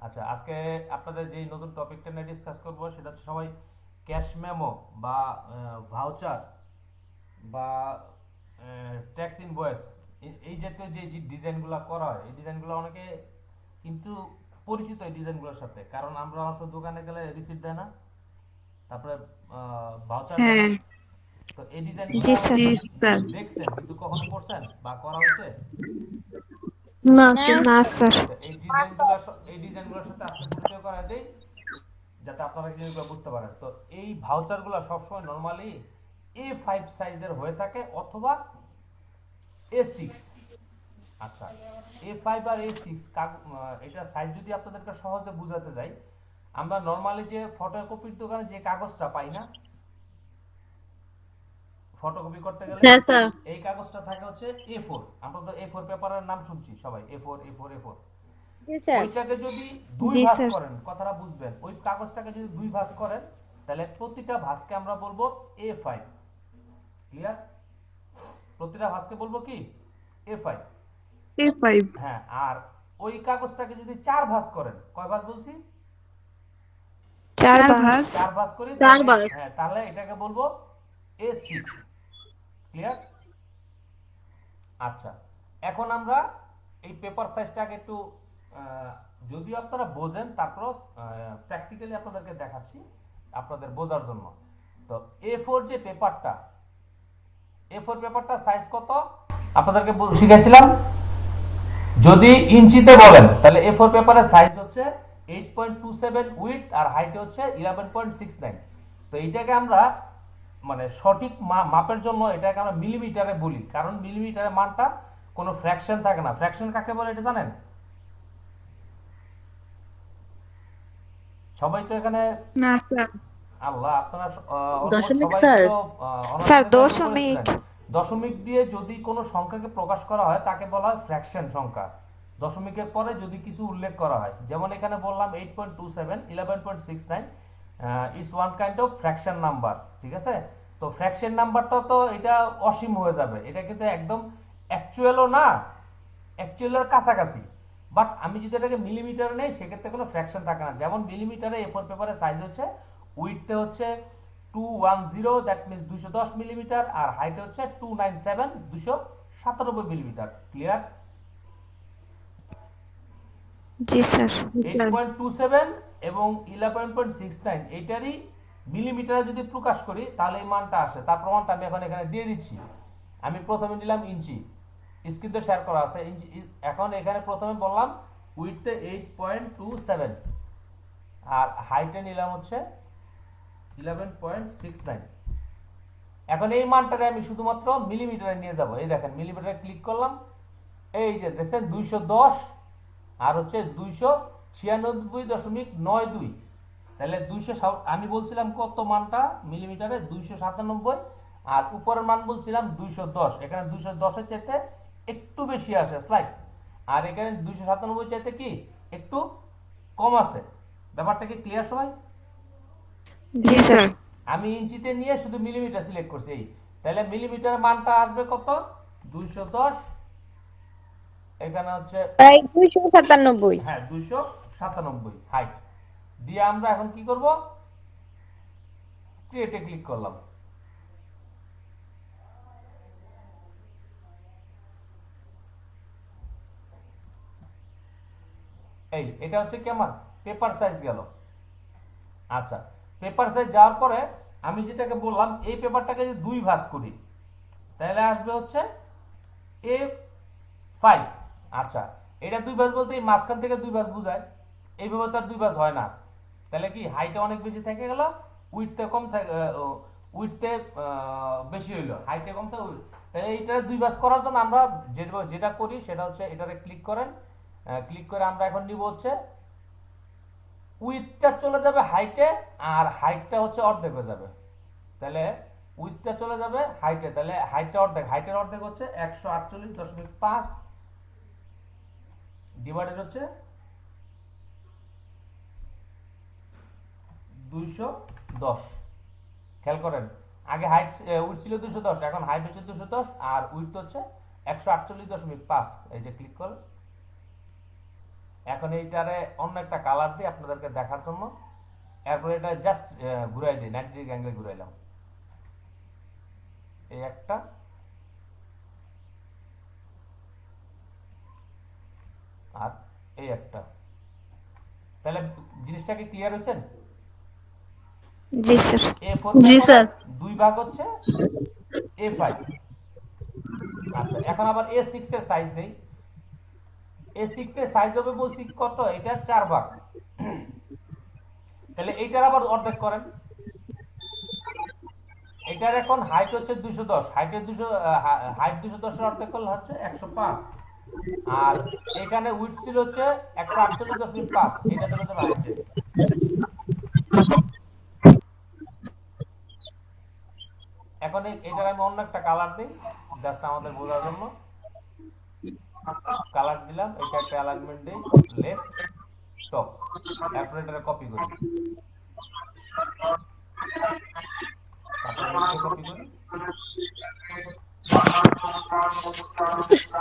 আচ্ছা, আজকে আপনাদের যে নতুন টপিকটা নিয়ে ডিসকাস করব সেটা হচ্ছে সবাই ক্যাশ মেমো বা ভাউচার বা ট্যাক্স ইনভয়েস এই জাতীয় যে যে ডিজাইনগুলো করা হয় এই ডিজাইনগুলো অনেকে কিন্তু পরিচিত এই ডিজাইনগুলোর সাথে, কারণ আমরা অবশ্য দোকানে গেলে রিসিপ্ট দেয় না, তারপরে ভাউচার দেয় না। হ্যাঁ। তো এই জি ডিজাইনগুলো স্যার। স্যার দেখছেন কিন্তু কখনো করছেন বা করা হয়েছে? না না স্যার। না স্যার। স্যার। তো এই ডিজাইনগুলোর সাথে আজকে পরিচয় করায় দেই, যাতে আপনারা জিনিসগুলো বুঝতে পারেন। তো এই ভাউচারগুলো সবসময় নর্মালি A5 সাইজের হয়ে থাকে অথবা A6। আচ্ছা, A5 আর A6 এটা সাইজ যদি আপনাদেরকে সহজে বুঝাতে যাই, আমরা নর্মালি যে ফটোকপির দোকানে যে কাগজটা পাই না, ফটোকপি করতে গেলে হ্যাঁ স্যার। এই কাগজটা থাকে হচ্ছে A4। আমরা তো A4 পেপারের নাম শুনছি সবাই, A4 A4 A4। জি স্যার। ওইটাকে যদি দুই জি ভাঁজ স্যার। করেন, কথাটা বুঝবেন, ওই কাগজটাকে যদি দুই ভাঁজ করেন তাহলে প্রতিটা ভাঁজকে আমরা বলবো A5। ক্লিয়ার? প্রতিটা ভাঁজকে বলবো কি? A5। A5। হ্যাঁ, আর ওই কাগজটাকে যদি চার ভাঁজ করেন, কয় ভাঁজ বলছি? চার বাস। চার ভাঁজ করি চার তাহলে, বাস। হ্যাঁ, তাহলে এটাকে বলবো A6। ক্লিয়ার? আচ্ছা, এখন আমরা এই পেপার সাইজটাকে একটু যদিও আপনারা বোঝেন, তারপর প্র্যাকটিক্যালি আপনাদেরকে দেখাচ্ছি আপনাদের বোঝার জন্য। তো A4 যে পেপারটা, A4 পেপারটা সাইজ কত আপনাদেরকে শিখেছিলাম। যদি ইঞ্চিতে বলেন তাহলে A4 পেপারের সাইজ হচ্ছে 8.27 উইডথ আর হাইট হচ্ছে 11.69। তো এইটাকে আমরা মানে সঠিক মাপের জন্য এটাকে আমরা মিলিমিটারে বলি, কারণ মিলিমিটারের মানটা কোনো ফ্র্যাকশন থাকে না। ফ্র্যাকশন কাকে বলে এটা জানেন? সবাই তো এখানে, না স্যার। আল্লাহ, আপনারা অলমোস্ট দশমিক সবাই স্যার। তো অনার্স স্যার গ্রাজুয়েট দশমিক। করেছিলেন। দশমিক দিয়ে যদি কোনো সংখ্যাকে প্রকাশ করা হয় তাকে বলা হয় ফ্র্যাকশন সংখ্যা। দশমিকের পরে যদি কিছু উল্লেখ করা হয়, যেমন এখানে বললাম 8.27 11.69, it's one kind of fraction number. ঠিক আছে? তো ফ্র্যাকশন নাম্বারটা তো এটা অসীম হয়ে যাবে, এটা কিন্তু একদম অ্যাকচুয়ালও না, অ্যাকচুয়ালের কাছাকাছি। বাট আমি যদি এটাকে মিলিমিটারে নেই সেক্ষেত্রে কোনো ফ্র্যাকশন থাকে না। যেমন মিলিমিটারে A4 পেপারের সাইজ হচ্ছে, উইডথে হচ্ছে 210, দ্যাট মিনস 210 মিলিমিটার, আর হাইটে হচ্ছে 297 297 মিলিমিটার। ক্লিয়ার? জি স্যার। 8.27 এবং 11.69 এইটারই মিলিমিটারে যদি প্রকাশ করি তাহলে এই মানটা আসে। তার প্রমাণটা আমি এখন এখানে দিয়ে দিচ্ছি। আমি প্রথমে নিলাম ইঞ্চি, স্ক্রিন তো শেয়ার করা আছে ইঞ্চি। এখন এখানে প্রথমে বললাম উইডথে 8.27 আর হাইটে নিলাম হচ্ছে 11.69। এখন এই মানটাকে আমি শুধুমাত্র মিলিমিটারে নিয়ে যাব। এই দেখেন, মিলিমিটারে ক্লিক করলাম, এই যে দেখছেন 210 আর হচ্ছে 296.92। তাহলে 200, আমি বলছিলাম কত মানটা মিলিমিটারে 297, আর উপরের মান বলছিলাম 210। এখানে 210-এর চাইতে একটু বেশি আসে, স্লাইড। আর এখানে 297 চাইতে কি একটু কম আছে। ব্যাপারটা কি ক্লিয়ার সবাই? জি স্যার। আমি ইঞ্চিতে নিয়ে শুধু মিলিমিটার সিলেক্ট করছি। এই তাহলে মিলিমিটার মানটা আসবে কত? 210। এখানে হচ্ছে, তাই 297। হ্যাঁ, 297 হাইট দিয়ে আমরা এখন কি করব? ক্রিয়েটে ক্লিক করলাম। এটা হচ্ছে কি আমার পেপার সাইজ গেল। আচ্ছা, পেপার সাইজ যাওয়ার পরে আমি যেটাকে বললাম এই পেপারটাকে যদি দুই ভাঁজ করি তাহলে আসবে হচ্ছে A5। আচ্ছা, এটা দুই ভাঁজ বলতে এই মাঝখান থেকে দুই ভাঁজ বুঝায়, এইভাবে তো আর দুই ভাঁজ হয় না। তাহলে কি হাইটে অনেক বেশি থেকে গেল, উইডথে কম থাকে, উইডথে বেশি হইলো, হাইটে কম থাকে। তাহলে এইটা দুই ভাঁজ করার জন্য আমরা যেটা করি সেটা হচ্ছে এটারে ক্লিক করেন। ক্লিক করে আমরা এখন নিব হচ্ছে উইথটা চলে যাবে হাইটে, আর হাইটটা হচ্ছে অর্ধেক হয়ে যাবে। তাহলে উইথটা চলে যাবে হাইটে, তাহলে হাইটটা অর্ধেক, হাইটের অর্ধেক হচ্ছে 148.5 ডিভাইডেড হচ্ছে 210। খেয়াল করেন, আগে হাইট উইথ ছিল 210, এখন হাইট হচ্ছে 210 আর উইথ হচ্ছে 148.5। এই যে ক্লিক করেন, এখন এইটারে অন্য একটা কালার দিই আপনাদেরকে দেখার জন্য। এরপর এটা জাস্ট ঘুরাই দিই, 90 ডিগ্রি অ্যাঙ্গেলে ঘুরাইলাম। এই একটা, আর এই একটা। তাহলে জিনিসটা কি ক্লিয়ার হয়েছেন? জি স্যার। A4 জি পেপারে স্যার। দুই ভাগ হচ্ছে A5। আচ্ছা, এখন আবার A6 এর সাইজ দেই। A6 এর সাইজ হবে বলছি কত, এটা 4 ভাগ। তাহলে এইটার আবার অর্ধেক করেন। এটার এখন হাইট হচ্ছে 210, হাইটের 200, হাইট 210 এর অর্ধেক করলে হচ্ছে 105। আর এখানে উইডথ ছিল হচ্ছে 148.5, এটা চলে যাবে হাইটে। এখন এটার আমি অন্য একটা কালার দিই জাস্ট আমাদের বোঝার জন্য। কালার দিলাম, এটা একটা অ্যালাইনমেন্ট দিই, লেফট টপ। এরপর এটা কপি করি, তারপরে নিচে কপি করি,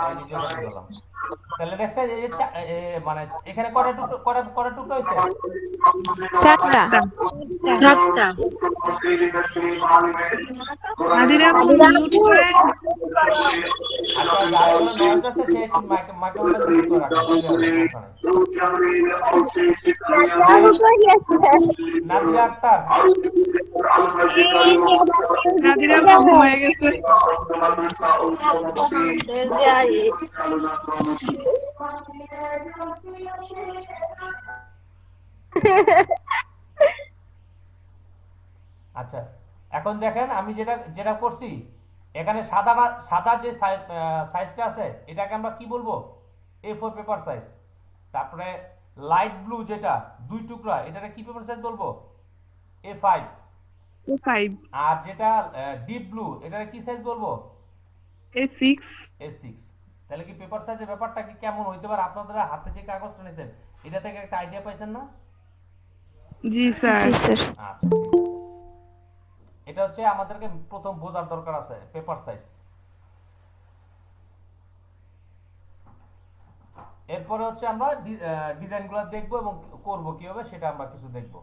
এই নিচে কপি করলাম। তাহলে দেখছেন এই যে মানে এখানে কয়টা টুকরো, কয়টা টুকরো হয়েছে? চারটা। চারটা। নাদিরা আপু মিউট করে। আচ্ছা, যার এখানে নয়েজ আছে সে একটু মাইক্রোফোনটা মিউট করে রাখেন, তাহলে হবে, সমস্যা নেই। নাদিরা আক্তার, নাদিরা আপু ঘুমায় গেছে। আচ্ছা এখন দেখেন আমি যেটা যেটা করছি, এখানে সাদা সাদা যে সাইজটা আছে এটাকে আমরা কি বলবো? A4 paper size. তারপরে লাইট ব্লু যেটা দুই টুকরা, এটাকে কি পেপার সাইজ বলবো? A5। A5, আর যেটা ডিপ ব্লু, এটাকে কি সাইজ বলবো? A6। A6। তাহলে কি পেপার সাইজের ব্যাপারটা কি কেমন হইতে পারে? আপনারা হাতে যে কাগজটা নিয়েছেন এটা থেকে একটা আইডিয়া পাইছেন না? জি স্যার। জি স্যার। আচ্ছা, ঠিক আছে। এটা হচ্ছে আমাদেরকে প্রথম বোঝার দরকার আছে পেপার সাইজ। এরপরে হচ্ছে আমরা ডিজাইনগুলো দেখব এবং করব কিভাবে সেটা আমরা কিছু দেখব।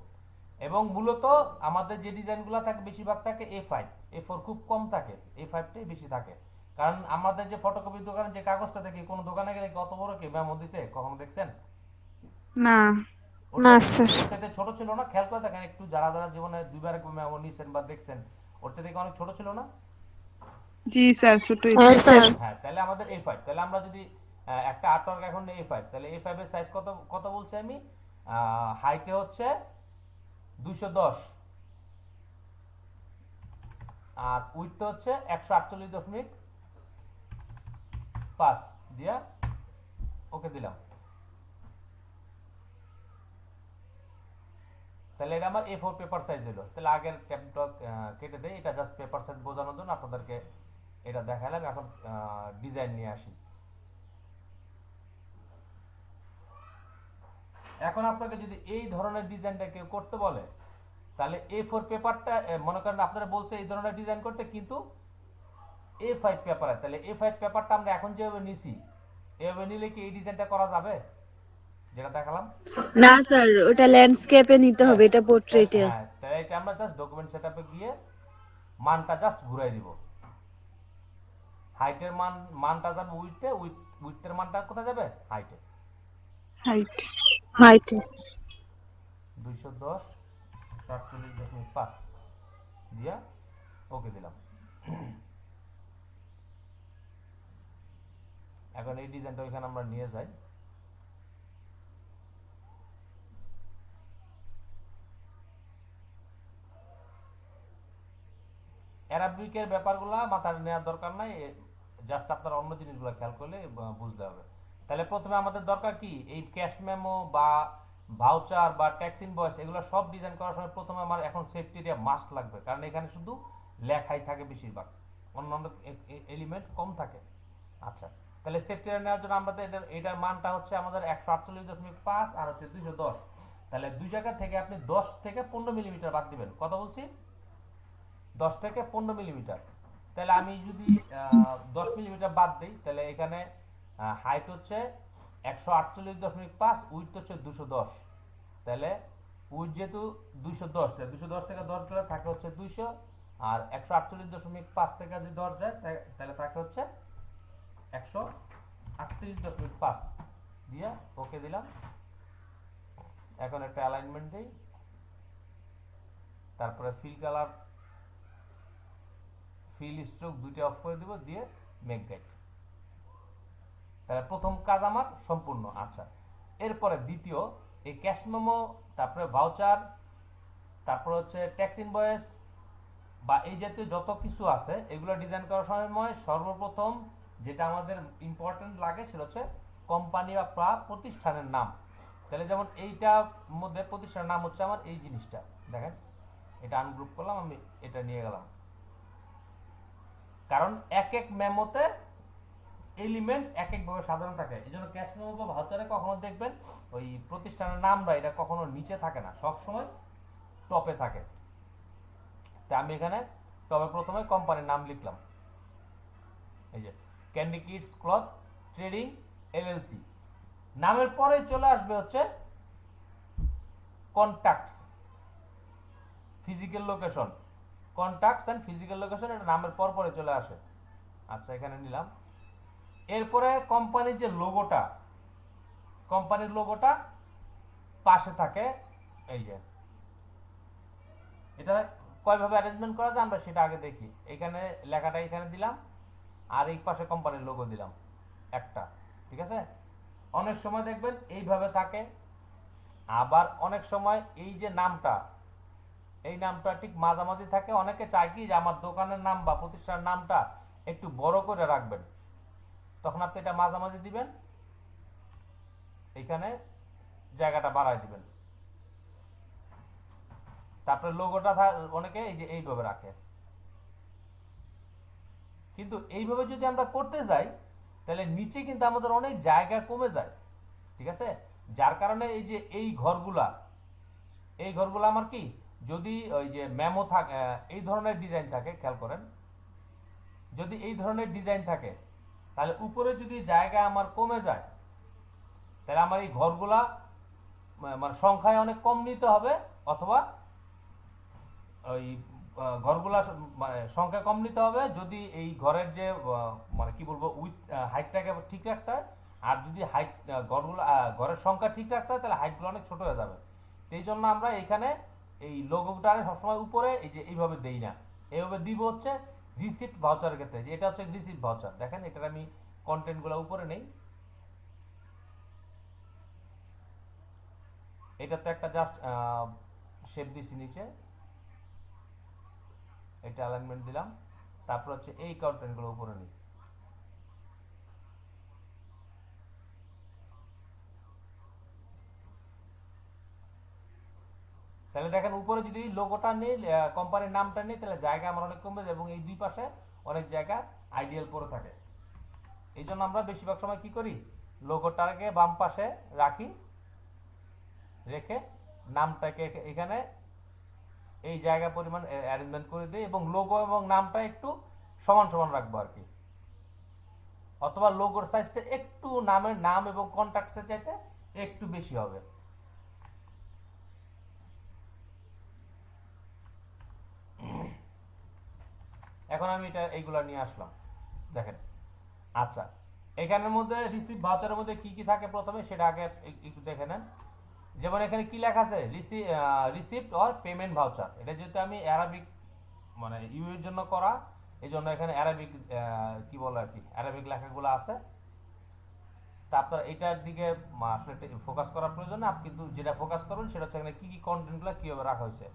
এবং মূলত আমাদের যে ডিজাইনগুলো থাকে বেশিরভাগ থাকে A5, A4 খুব কম থাকে, A5টাই বেশি থাকে। কারণ আমাদের যে ফটোকপি দোকানে যে কাগজটা দেখি, কোন দোকানে গেলে কত বড় কি মেমো দিছে কখনো দেখছেন? না। ওর না চাইতে স্যার। ওর চাইতে ছোট ছিল না? খেয়াল করে দেখেন একটু, যারা যারা জীবনে দুইবার মেমো নিছেন বা দেখছেন, ওর চাইতে কি অনেক ছোট ছিল না? জি স্যার, ছোটই। হ্যাঁ স্যার। হ্যাঁ, তাহলে আমাদের A5। তাহলে আমরা যদি একটা আর্টওয়ার্ক এখন A5, তাহলে A5 এর সাইজ কত কত বলছি আমি? হাইটে হচ্ছে 210, আর উইডথ হচ্ছে 148.5 দিয়া ওকে দিলাম। তাহলে এটা আমার A4 পেপার সাইজ হলো। তাহলে আগের ট্যাবটা কেটে দেই, এটা জাস্ট পেপার সাইজ বোঝানোর জন্য আপনাদেরকে এটা দেখালাম। এখন ডিজাইন নিয়ে আসি। এখন আপনাকে যদি এই ধরনের ডিজাইনটা কেউ করতে বলে, তাহলে A4 পেপারটা মনে করেন আপনারা বলছে এই ধরনের ডিজাইন করতে, কিন্তু A5 পেপারে, তাহলে A5 পেপারটা আমরা এখন যেভাবে নিছি এভাবে নিলে কি এই ডিজাইনটা করা যাবে যেটা দেখালাম? না স্যার, ওটা ল্যান্ডস্কেপে নিতে হবে, হ্যাঁ, এটা পোর্ট্রেটে। হ্যাঁ, তাহলে এটা আমরা জাস্ট ডকুমেন্ট সেটআপে গিয়ে মানটা জাস্ট ঘুরাই দিব। হাইটের মানটা যাবে উইথে, উইথের মানটা কোথায় যাবে? হাইটে। হাইট। হাইটে। 210 47.5 দিয়া ওকে দিলাম। এখন এই ডিজাইনটা ওইখানে আমরা নিয়ে যাই। অ্যারাবিকের ব্যাপারগুলো মাথায় নেওয়ার দরকার নাই, জাস্ট আপনারা অন্য জিনিসগুলো খেয়াল করলে বুঝতে হবে। তাহলে প্রথমে আমাদের দরকার কি, এই ক্যাশ মেমো বা ভাউচার বা ট্যাক্স ইনভয়েস এগুলো সব ডিজাইন করার সময় প্রথমে আমার এখন সেফটি এরিয়া মাস্ট লাগবে, কারণ এখানে শুধু লেখাই থাকে বেশিরভাগ, অন্যান্য এলিমেন্ট কম থাকে। আচ্ছা, তাহলে সেফটি এরিয়া নেওয়ার জন্য আমাদের এটার মানটা হচ্ছে আমাদের 148.5 আর হচ্ছে 210। তাহলে দুই জায়গা থেকে আপনি 10 থেকে 15 মিলিমিটার বাদ দিবেন। কত বলছি? 10 থেকে 15 মিলিমিটার। তাহলে আমি যদি 10 মিলিমিটার বাদ দিই, তাহলে এখানে হাইট হচ্ছে 148.5 উইথ হচ্ছে 210, তাহলে উইথ যেহেতু 210, তাহলে 210 থেকে 10 গেলে থাকে হচ্ছে 200, আর 148.5 থেকে যদি 10 যায় তাহলে থাকে হচ্ছে 138.5 দিয়ে ওকে দিলাম। এখন একটা অ্যালাইনমেন্ট দিই, তারপরে ফিল কালার, ফিল স্ট্রোক দুইটা অফ করে দিব, দিয়ে মেক গাইড। তাহলে প্রথম কাজ আমার সম্পূর্ণ। আচ্ছা, এরপরে দ্বিতীয়, এই ক্যাশ মেমো, তারপরে ভাউচার, তারপর হচ্ছে ট্যাক্স ইনভয়েস বা এই জাতীয় যত কিছু আছে এগুলো ডিজাইন করার সময় সর্বপ্রথম যেটা আমাদের ইম্পর্টেন্ট লাগে সেটা হচ্ছে কোম্পানি বা প্রতিষ্ঠানের নাম। তাহলে যেমন এইটার মধ্যে প্রতিষ্ঠানের নাম হচ্ছে আমার এই জিনিসটা, দেখেন এটা আনগ্রুপ করলাম, আমি এটা নিয়ে গেলাম, কারণ এক এক মেমোতে এলিমেন্ট এক একভাবে সাজানো থাকে। এই জন্য ক্যাশ মেমো বা ভাউচারে কখনো দেখবেন ওই প্রতিষ্ঠানের নামটা এটা কখনো নিচে থাকে না, সবসময় টপে থাকে। তা আমি এখানে তবে প্রথমে কোম্পানির নাম লিখলাম, এই যে candy kids cloth trading LLC. নামের পরে চলে আসবে হচ্ছে contacts, physical location, contacts and physical location, এটা নামের পর পরে চলে আসে। আচ্ছা, এখানে নিলাম। এরপরে কোম্পানির যে লোগোটা, কোম্পানির লোগোটা পাশে থাকে, এই যে এটা কয়ভাবে অ্যারেঞ্জমেন্ট করা যায় আমরা সেটা আগে দেখি। এখানে লেখাটা এখানে দিলাম, আর এই পাশে কোম্পানির লোগো দিলাম একটা, ঠিক আছে। অনেক সময় দেখবেন এইভাবে থাকে, আবার অনেক সময় এই যে নামটা, এই নামটা ঠিক মাঝামাঝি থাকে। অনেকে চায় কি যে আমার দোকানের নাম বা প্রতিষ্ঠানের নামটা একটু বড় করে রাখবেন, তখন আপনি এটা মাঝামাঝি দিবেন, এখানে জায়গাটা বাড়ায় দিবেন। তারপরে লোগোটা অনেকে এই যে এইভাবে রাখে, কিন্তু এইভাবে যদি আমরা করতে যাই তাহলে নিচে কিন্তু আমাদের অনেক জায়গা কমে যায়, ঠিক আছে। যার কারণে এই যে এই ঘরগুলা, এই ঘরগুলা আমার কি, যদি ওই যে মেমো থাকে, এই ধরনের ডিজাইন থাকে, খেয়াল করেন, যদি এই ধরনের ডিজাইন থাকে তাহলে উপরে যদি জায়গা আমার কমে যায় তাহলে আমার এই ঘরগুলা মানে সংখ্যায় অনেক কম নিতে হবে, অথবা ওই ঘরগুলা মানে সংখ্যা কম নিতে হবে যদি এই ঘরের যে মানে কি বলবো উইথ হাইটটাকে ঠিক রাখতে হয়। আর যদি হাইট ঘরগুলো ঘরের সংখ্যা ঠিক রাখতে হয় তাহলে হাইটগুলো অনেক ছোট হয়ে যাবে। এই জন্য আমরা এখানে এই লোগোটা সবসময় উপরে এই যে এইভাবে দেই না, এইভাবে দিব হচ্ছে রিসিপ্ট ভাউচারের ক্ষেত্রে, যে এটা হচ্ছে রিসিপ্ট ভাউচার। দেখেন এটার আমি কন্টেন্টগুলো উপরে নেই, এটা তো একটা জাস্ট শেপ দিছি নিচে, এটা অ্যালাইনমেন্ট দিলাম, তারপর হচ্ছে এই কন্টেন্টগুলো উপরে নিই। তাহলে দেখেন উপরে যদি লোগোটা নেই, কোম্পানির নামটা নেই, তাহলে জায়গা আমার অনেক কমে যায় এবং এই দুই পাশে অনেক জায়গা আইডিয়াল পড়ে থাকে। এই জন্য আমরা বেশিরভাগ সময় কি করি, লোগোটাকে বাম পাশে রাখি, রেখে নামটাকে এখানে এই জায়গা পরিমাণ অ্যারেঞ্জমেন্ট করে দিই, এবং লোগো এবং নামটা একটু সমান সমান রাখবো আর কি, অথবা লোগোর সাইজটা একটু নামের নাম এবং কন্ট্যাক্টসের চাইতে একটু বেশি হবে। এখন আমি এটা এইগুলা নিয়ে আসলাম, দেখেন। আচ্ছা, এখানের মধ্যে রিসিপ্ট ভাউচারের মধ্যে কি কি থাকে প্রথমে সেটা আগে একটু দেখে নেন। যেমন এখানে কি লেখা আছে, রিসিপ্ট অর পেমেন্ট ভাউচার। এটা যেহেতু আমি অ্যারাবিক মানে ইউ এর জন্য করা, এই জন্য এখানে অ্যারাবিক কি বলে আর কি, অ্যারাবিক লেখাগুলো আছে। তারপর এটার দিকে আসলে ফোকাস করার প্রয়োজন না, আপনি কিন্তু যেটা ফোকাস করবেন সেটা হচ্ছে এখানে কি কি কন্টেন্টগুলো কিভাবে রাখা হয়েছে।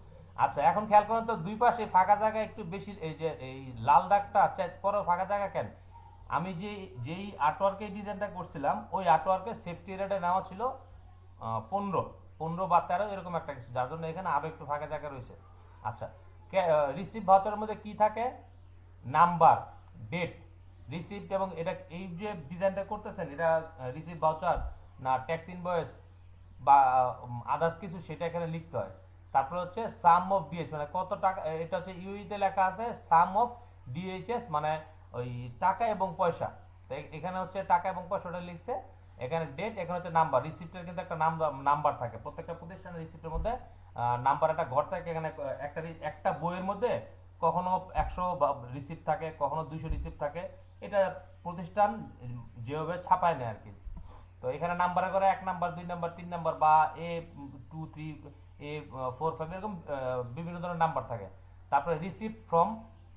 আচ্ছা, এখন খেয়াল করেন তো দুই পাশে ফাঁকা জায়গা একটু বেশি, এই যে এই লাল দাগটা পরে ফাঁকা জায়গা কেন? আমি যেই আর্টওয়ার্কের ডিজাইনটা করছিলাম ওই আর্টওয়ার্কের সেফটি রেটে নেওয়া ছিল 15 বা 13 এরকম একটা কিছু, যার জন্য এখানে আরো একটু ফাঁকা জায়গা রয়েছে। আচ্ছা, রিসিপ্ট ভাউচারের মধ্যে কি থাকে, নাম্বার, ডেট, রিসিপ্ট, এবং এটা এই যে ডিজাইনটা করতেছেন এটা রিসিপ্ট ভাউচার না ট্যাক্স ইনভয়েস বা আদার্স কিছু, সেটা এখানে লিখতে হয়। তারপর হচ্ছে সাম অফ ডিএইচ মানে কত টাকা, এটা হচ্ছে ইউইতে লেখা আছে সাম অফ ডিএইচএস মানে ওই টাকা এবং পয়সা, এখানে হচ্ছে টাকা এবং পয়সাটা লিখছে। এখানে ডেট, এখানে হচ্ছে নাম্বার। রিসিপ্টের কিন্তু একটা নাম্বার থাকে, প্রত্যেকটা প্রতিষ্ঠানের রিসিপ্টের মধ্যে নাম্বার একটা ঘর থাকে। এখানে একটা বইয়ের মধ্যে কখনো 100 রিসিপ্ট থাকে, কখনো 200 রিসিপ্ট থাকে। এটা প্রতিষ্ঠান যেভাবে ছাপায় নেয় আর কি। তো এখানে নাম্বারে করে 1 নাম্বার, 2 নাম্বার, 3 নাম্বার বা A23, A45 এরকম বিভিন্ন ধরনের নাম্বার থাকে। তারপরে রিসিপ্ট ফ্রম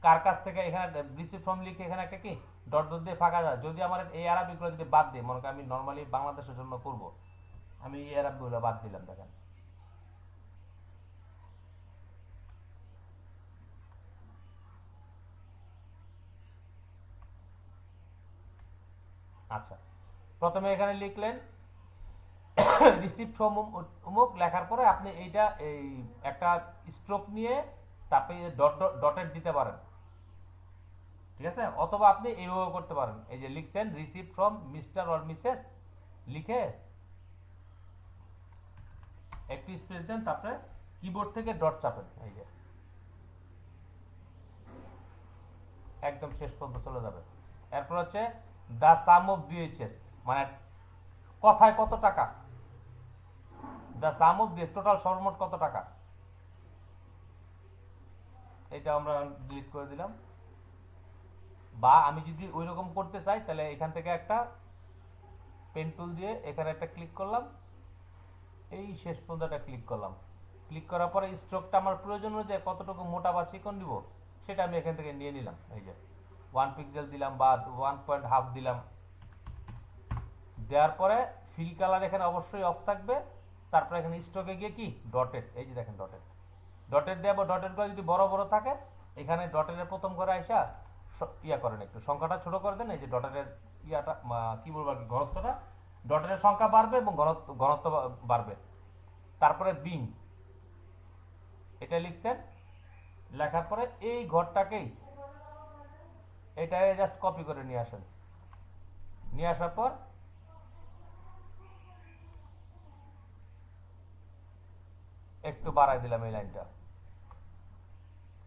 কার কাছ থেকে, এখানে রিসিপ্ট ফ্রম লিখে এখানে একটা কি ডট ডট দিয়ে ফাঁকা যায়। যদি আমার এই আরবিগুলো যদি বাদ দিই, মনে করি আমি নর্মালি বাংলাদেশের জন্য করব, আমি এই আরবিগুলো বাদ দিলাম। দেখেন আচ্ছা, প্রথমে এখানে লিখলেন রিসিপ্ট ফ্রম অমুক, লেখার পরে আপনি এইটা এই একটা স্ট্রোক নিয়ে তারপরে ডটেড দিতে পারেন, ঠিক আছে? অথবা আপনি এইভাবে করতে পারেন, এই যে লিখছেন receipt from mister or Mrs লিখে একটু স্পেস দেন, তারপরে কিবোর্ড থেকে ডট চাপেন, এই যে একদম শেষ পর্যন্ত চলে যাবে। এরপর হচ্ছে দ্য সাম অফ ডিএইচএস, মানে কথায় কত টাকা, the sum of DHS total সর্বমোট কত টাকা, এটা আমরা ডিলিট করে দিলাম। বা আমি যদি ওই রকম করতে চাই তাহলে এখান থেকে একটা পেন টুল দিয়ে এখানে একটা ক্লিক করলাম, এই শেষ পর্যন্ত একটা ক্লিক করলাম। ক্লিক করার পরে স্ট্রোকটা আমার প্রয়োজন অনুযায়ী কতটুকু মোটা বা চিকন দিব সেটা আমি এখান থেকে নিয়ে নিলাম। এই যে 1 পিক্সেল দিলাম বা 1.5 দিলাম। দেওয়ার পরে ফিল কালার এখানে অবশ্যই অফ থাকবে। তারপরে এখানে স্ট্রোকে গিয়ে কি ডটেড, এই যে দেখেন ডটেড, ডটেড দেব। ডটেড করে যদি বড় বড় থাকে এখানে ডটের প্রথম করে আইসা ইয়া করেন, একটু সংখ্যাটা ছোট করে দেন। এই যে ডটের ইয়াটা কি বলবো আর কি, ঘনত্বটা, ডটের সংখ্যা বাড়বে এবং ঘনত্ব বাড়বে। তারপরে বিং, এটা লিখছেন, লেখার পরে এই ঘরটাকেই এটাকে জাস্ট কপি করে নিয়ে আসেন। নিয়ে আসার পর একটু বাড়াই দিলাম এই লাইনটা,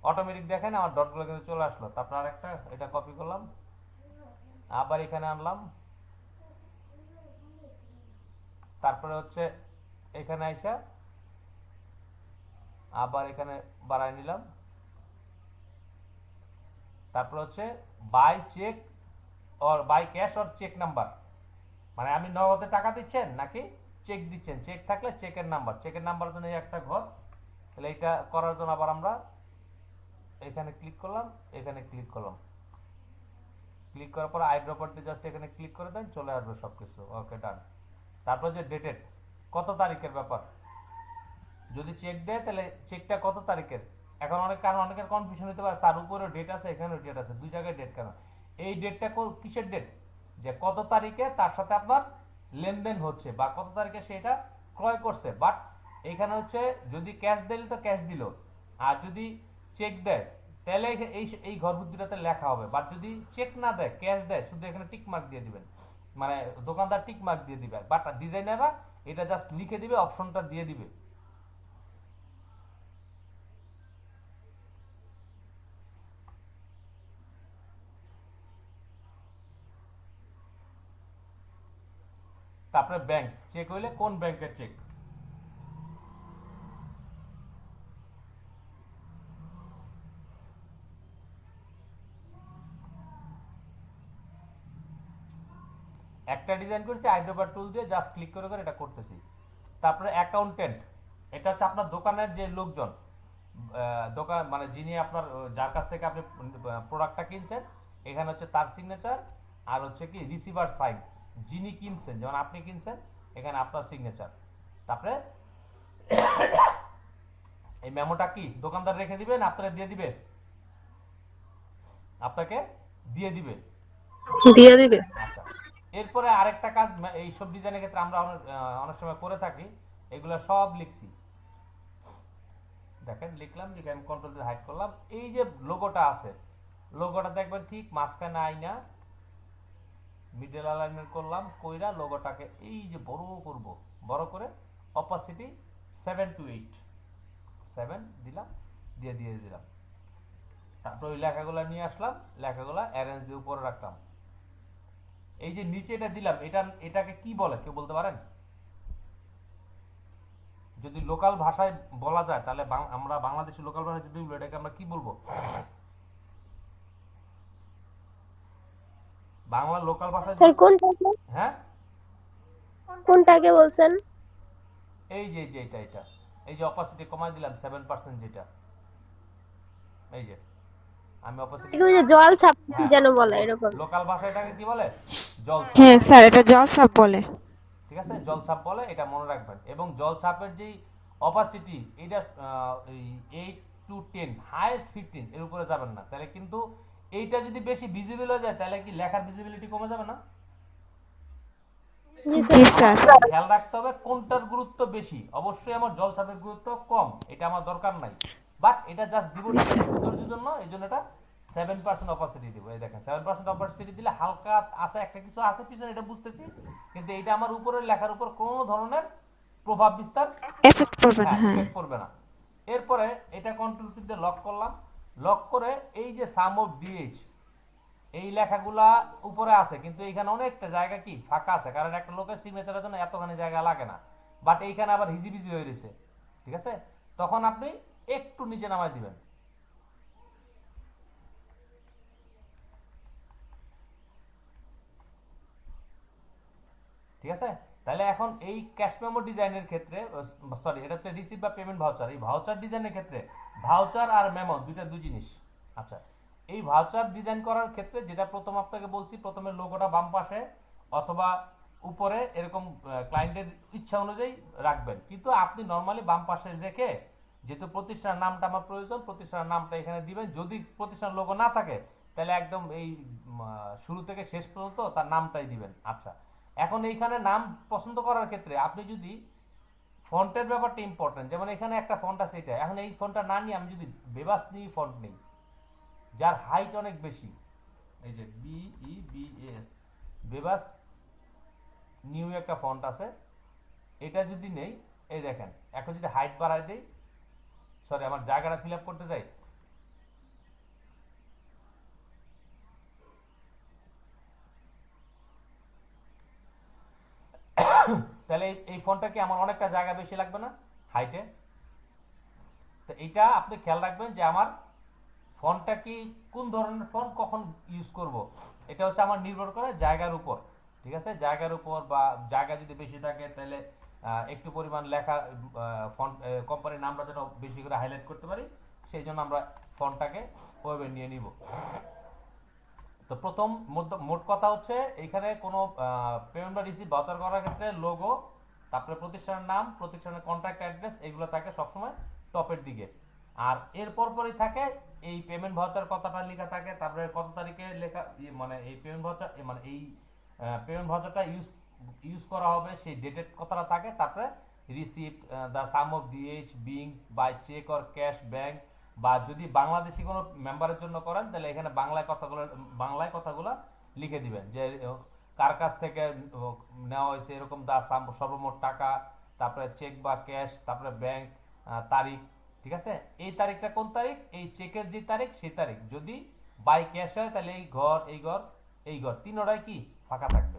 অটোমেটিক দেখেন আমার ডটগুলো কিন্তু চলে আসলো। তারপর আরেকটা এটা কপি করলাম, আবার এখানে আনলাম, তারপরে হচ্ছে এখানে আইসা আবার এখানে বাড়াই নিলাম। তারপর হচ্ছে by cheque or by cash or cheque number, মানে আমি নগদে টাকা দিচ্ছেন নাকি চেক দিচ্ছেন। চেক থাকলে চেকের নাম্বার, চেকের নাম্বার জন্য এই একটা ঘর। তাহলে এটা করার জন্য আবার আমরা এখানে ক্লিক করলাম, এখানে ক্লিক করলাম। ক্লিক করার পর আই প্রপার্টি জাস্ট এখানে ক্লিক করে দেন, চলে আসবে সবকিছু। ওকে, ডান। তারপর যে ডেটেড, কত তারিখের ব্যাপার, যদি চেক দেয় তাহলে চেকটা কত তারিখের। এখন অনেকের কনফিউশন হতে পারে, তার উপরেও ডেট আছে এখানেও ডেট আছে, দুই জায়গায় ডেট কেন? এই ডেটটা কিসের ডেট, যে কত তারিখে তার সাথে আপনার লেনদেন হচ্ছে বা কত তারিখে সেটা ক্রয় করছে। বাট এখানে হচ্ছে যদি ক্যাশ দিলে তো ক্যাশ দিল, আর যদি চেক দেয় তাহলে এই ঘরবুদ্ধিটাতে লেখা হবে। বাট যদি চেক না দেয়, ক্যাশ দেয়, শুধু এখানে টিক মার্ক দিয়ে দিবেন, মানে দোকানদার টিক মার্ক দিয়ে দিবে। বাট ডিজাইনাররা এটা জাস্ট লিখে দিবে, অপশনটা দিয়ে দিবে। তারপরে ব্যাংক চেক হইলে কোন ব্যাংকের চেক, একটা ডিজাইন করছি আইড্রোবার টুল দিয়ে, জাস্ট ক্লিক করে করে এটা করতেছি। তারপরে অ্যাকাউন্টেন্ট, এটা হচ্ছে আপনার দোকানের যে লোকজন, দোকান মানে যিনি আপনার যার কাছ থেকে আপনি প্রোডাক্টটা কিনছেন, এখানে হচ্ছে তার সিগনেচার, আর হচ্ছে কি রিসিভার সাইন, যিনি কিনছেন, যেমন আপনি কিনছেন এখানে আপনার সিগনেচার। তারপরে এই মেমোটা কি দোকানদার রেখে দিবেন, আপনারা দিয়ে দিবে, আপনাকে দিয়ে দিবে। দিয়ে দিবে। আচ্ছা, এরপরে আরেকটা কাজ এই সব ডিজাইনের ক্ষেত্রে আমরা অনেক সময় করে থাকি, এগুলো সব লিখছি। দেখেন লিখলাম, লিখে আমি কন্ট্রোল দিয়ে হাইড করলাম। এই যে লোগোটা আছে, লোগোটা দেখবেন ঠিক মাঝখানে আইনা মিডল অ্যালাইনমেন্ট করলাম, কইরা লোগোটাকে এই যে বড় করব, বড় করে অপাসিটি 7 to 8 7 দিলাম, দিয়ে দিলাম। তারপর ওই লেখাগুলো নিয়ে আসলাম, লেখাগুলো অ্যারেঞ্জ দিয়ে উপরে রাখলাম। এই যে নিচে এটা দিলাম, এটাকে কি বলে কেউ বলতে পারেন? যদি লোকাল ভাষায় বলা যায় তাহলে আমরা বাংলাদেশি লোকাল ভাষায় যদি বলি এটাকে আমরা কি বলবো? বাংলা লোকাল ভাষায় স্যার কোনটাকে হ্যাঁ, কোনটাকে বলছেন? এই যে এটা এই যে অপাসিটি কমাই দিলাম 7% যেটা, এই যে আমি অপাসিটি ওই যে জল ছাপ হ্যাঁ, যেন বলে এরকম। লোকাল ভাষায় এটাকে কি বলে? জলছাপ। হ্যাঁ স্যার, এটা জলছাপ বলে। ঠিক আছে, জলছাপ বলে, এটা মনে রাখবেন। এবং জলছাপের যেই অপাসিটি এটা এই 8 to 10 হাইয়েস্ট 15 এর উপরে যাবেন না, তাহলে কিন্তু এইটা যদি বেশি ভিজিবল হয়ে যায় তাহলে কি লেখার ভিজিবিলিটি কমে যাবে না? জি জি স্যার। স্যার। খেয়াল রাখতে হবে কোনটার গুরুত্ব বেশি। অবশ্যই আমার জলছাপের গুরুত্ব কম, এটা আমার দরকার নাই, বাট এটা জাস্ট দিব সৌন্দর্যের জন্য, এই জন্য এটা 7% অপাসিটি দিব। এই দেখেন 7% অপাসিটি দিলে হালকা আছে, একটা কিছু আছে পিছনে, এটা বুঝতেছি, কিন্তু এটা আমার উপরের লেখার উপর কোনো ধরনের প্রভাব বিস্তার এফেক্ট পড়বে না, হ্যাঁ। ইফেক্ট করবে না। এরপরে এটা কন্ট্রোল কি দিয়ে লক করলাম, লক করে এই যে সাম অফ ডিএইচ এই লেখাগুলা উপরে আছে, কিন্তু এইখানে অনেকটা জায়গা কি ফাঁকা আছে, কারণ একটা লোকের সিগনেচারের জন্য এতখানি জায়গা লাগে না, বাট এইখানে আবার হিজিবিজি হয়ে রয়েছে। ঠিক আছে, তখন আপনি একটু নিচে নামাই দিবেন। ঠিক আছে, তাহলে এখন এই ক্যাশ মেমো ডিজাইনের ক্ষেত্রে, সরি এটা হচ্ছে রিসিভ বা পেমেন্ট ভাউচার, এই ভাউচার ডিজাইনের ক্ষেত্রে ভাউচার আর মেমো দুইটা দুই জিনিস। আচ্ছা, এই ভাউচার ডিজাইন করার ক্ষেত্রে যেটা প্রথম আপনাকে বলছি, প্রথমে লোগোটা বাম পাশে অথবা উপরে এরকম ক্লায়েন্টের ইচ্ছা অনুযায়ী রাখবেন, কিন্তু আপনি নর্মালি বাম পাশে রেখে, যেহেতু প্রতিষ্ঠানের নামটা আমার প্রয়োজন, প্রতিষ্ঠানের নামটা এখানে দিবেন। যদি প্রতিষ্ঠানের লোগো না থাকে তাহলে একদম এই শুরু থেকে শেষ পর্যন্ত তার নামটাই দিবেন। আচ্ছা, এখন এইখানে নাম পছন্দ করার ক্ষেত্রে আপনি যদি ফন্টের ব্যাপারটা ইম্পর্টেন্ট, যেমন এখানে একটা ফন্ট আছে এটা, এখন এই ফন্টটা না নিয়ে আমি যদি বেবাস নিয়ে ফন্ট নেই যার হাইট অনেক বেশি, এই যে BEBAS বেবাস নিউ একটা ফন্ট আছে, এটা যদি নেই, এই দেখেন এখন যদি হাইট বাড়াই দেই, সরি আমার জায়গাটা ফিল আপ করতে যাই, তাহলে এই ফন্টটা কি আমার অনেকটা জায়গা বেশি লাগবে না হাইটে? তো এটা আপনি খেয়াল রাখবেন যে আমার ফন্টটা কি কোন ধরনের ফন্ট কখন ইউজ করব, এটা হচ্ছে আমার নির্ভর করে জায়গার উপর। ঠিক আছে, জায়গার উপর, বা জায়গা যদি বেশি থাকে তাহলে একটু পরিমাণ লেখা ফন্ট কোম্পানির নামটা যেন বেশি করে হাইলাইট করতে পারি, সেই জন্য আমরা ফন্টটাকে ওইভাবে নিয়ে নিব। তো প্রথম মোট কথা হচ্ছে এইখানে কোনো পেমেন্ট বা রিসিভ ভাউচার করার ক্ষেত্রে লোগো, তারপরে প্রতিষ্ঠানের নাম, প্রতিষ্ঠানের কন্ট্যাক্ট অ্যাড্রেস, এগুলো থাকে সবসময় টপের দিকে। আর এর পরপরই থাকে এই পেমেন্ট ভাউচার কথাটা লেখা থাকে, তারপরে কত তারিখে লেখা, মানে এই পেমেন্ট ভাউচার, মানে এই পেমেন্ট ভাউচারটা ইউজ করা হবে সেই ডেটের কথাটা থাকে, তারপরে receipt, the sum of DH being by cheque or cash bank, বা যদি বাংলাদেশি কোনো মেম্বারের জন্য করেন তাহলে এখানে বাংলায় কথাগুলো লিখে দিবেন, যে কার কাছ থেকে নেওয়া হয়েছে এরকম দা সর্বমোট টাকা, তারপরে চেক বা ক্যাশ, তারপরে ব্যাংক, তারিখ। ঠিক আছে, এই তারিখটা কোন তারিখ, এই চেকের যে তারিখ সেই তারিখ। যদি বাই ক্যাশ হয় তাহলে এই ঘর এই ঘর এই ঘর তিনোটাই কি ফাঁকা থাকবে।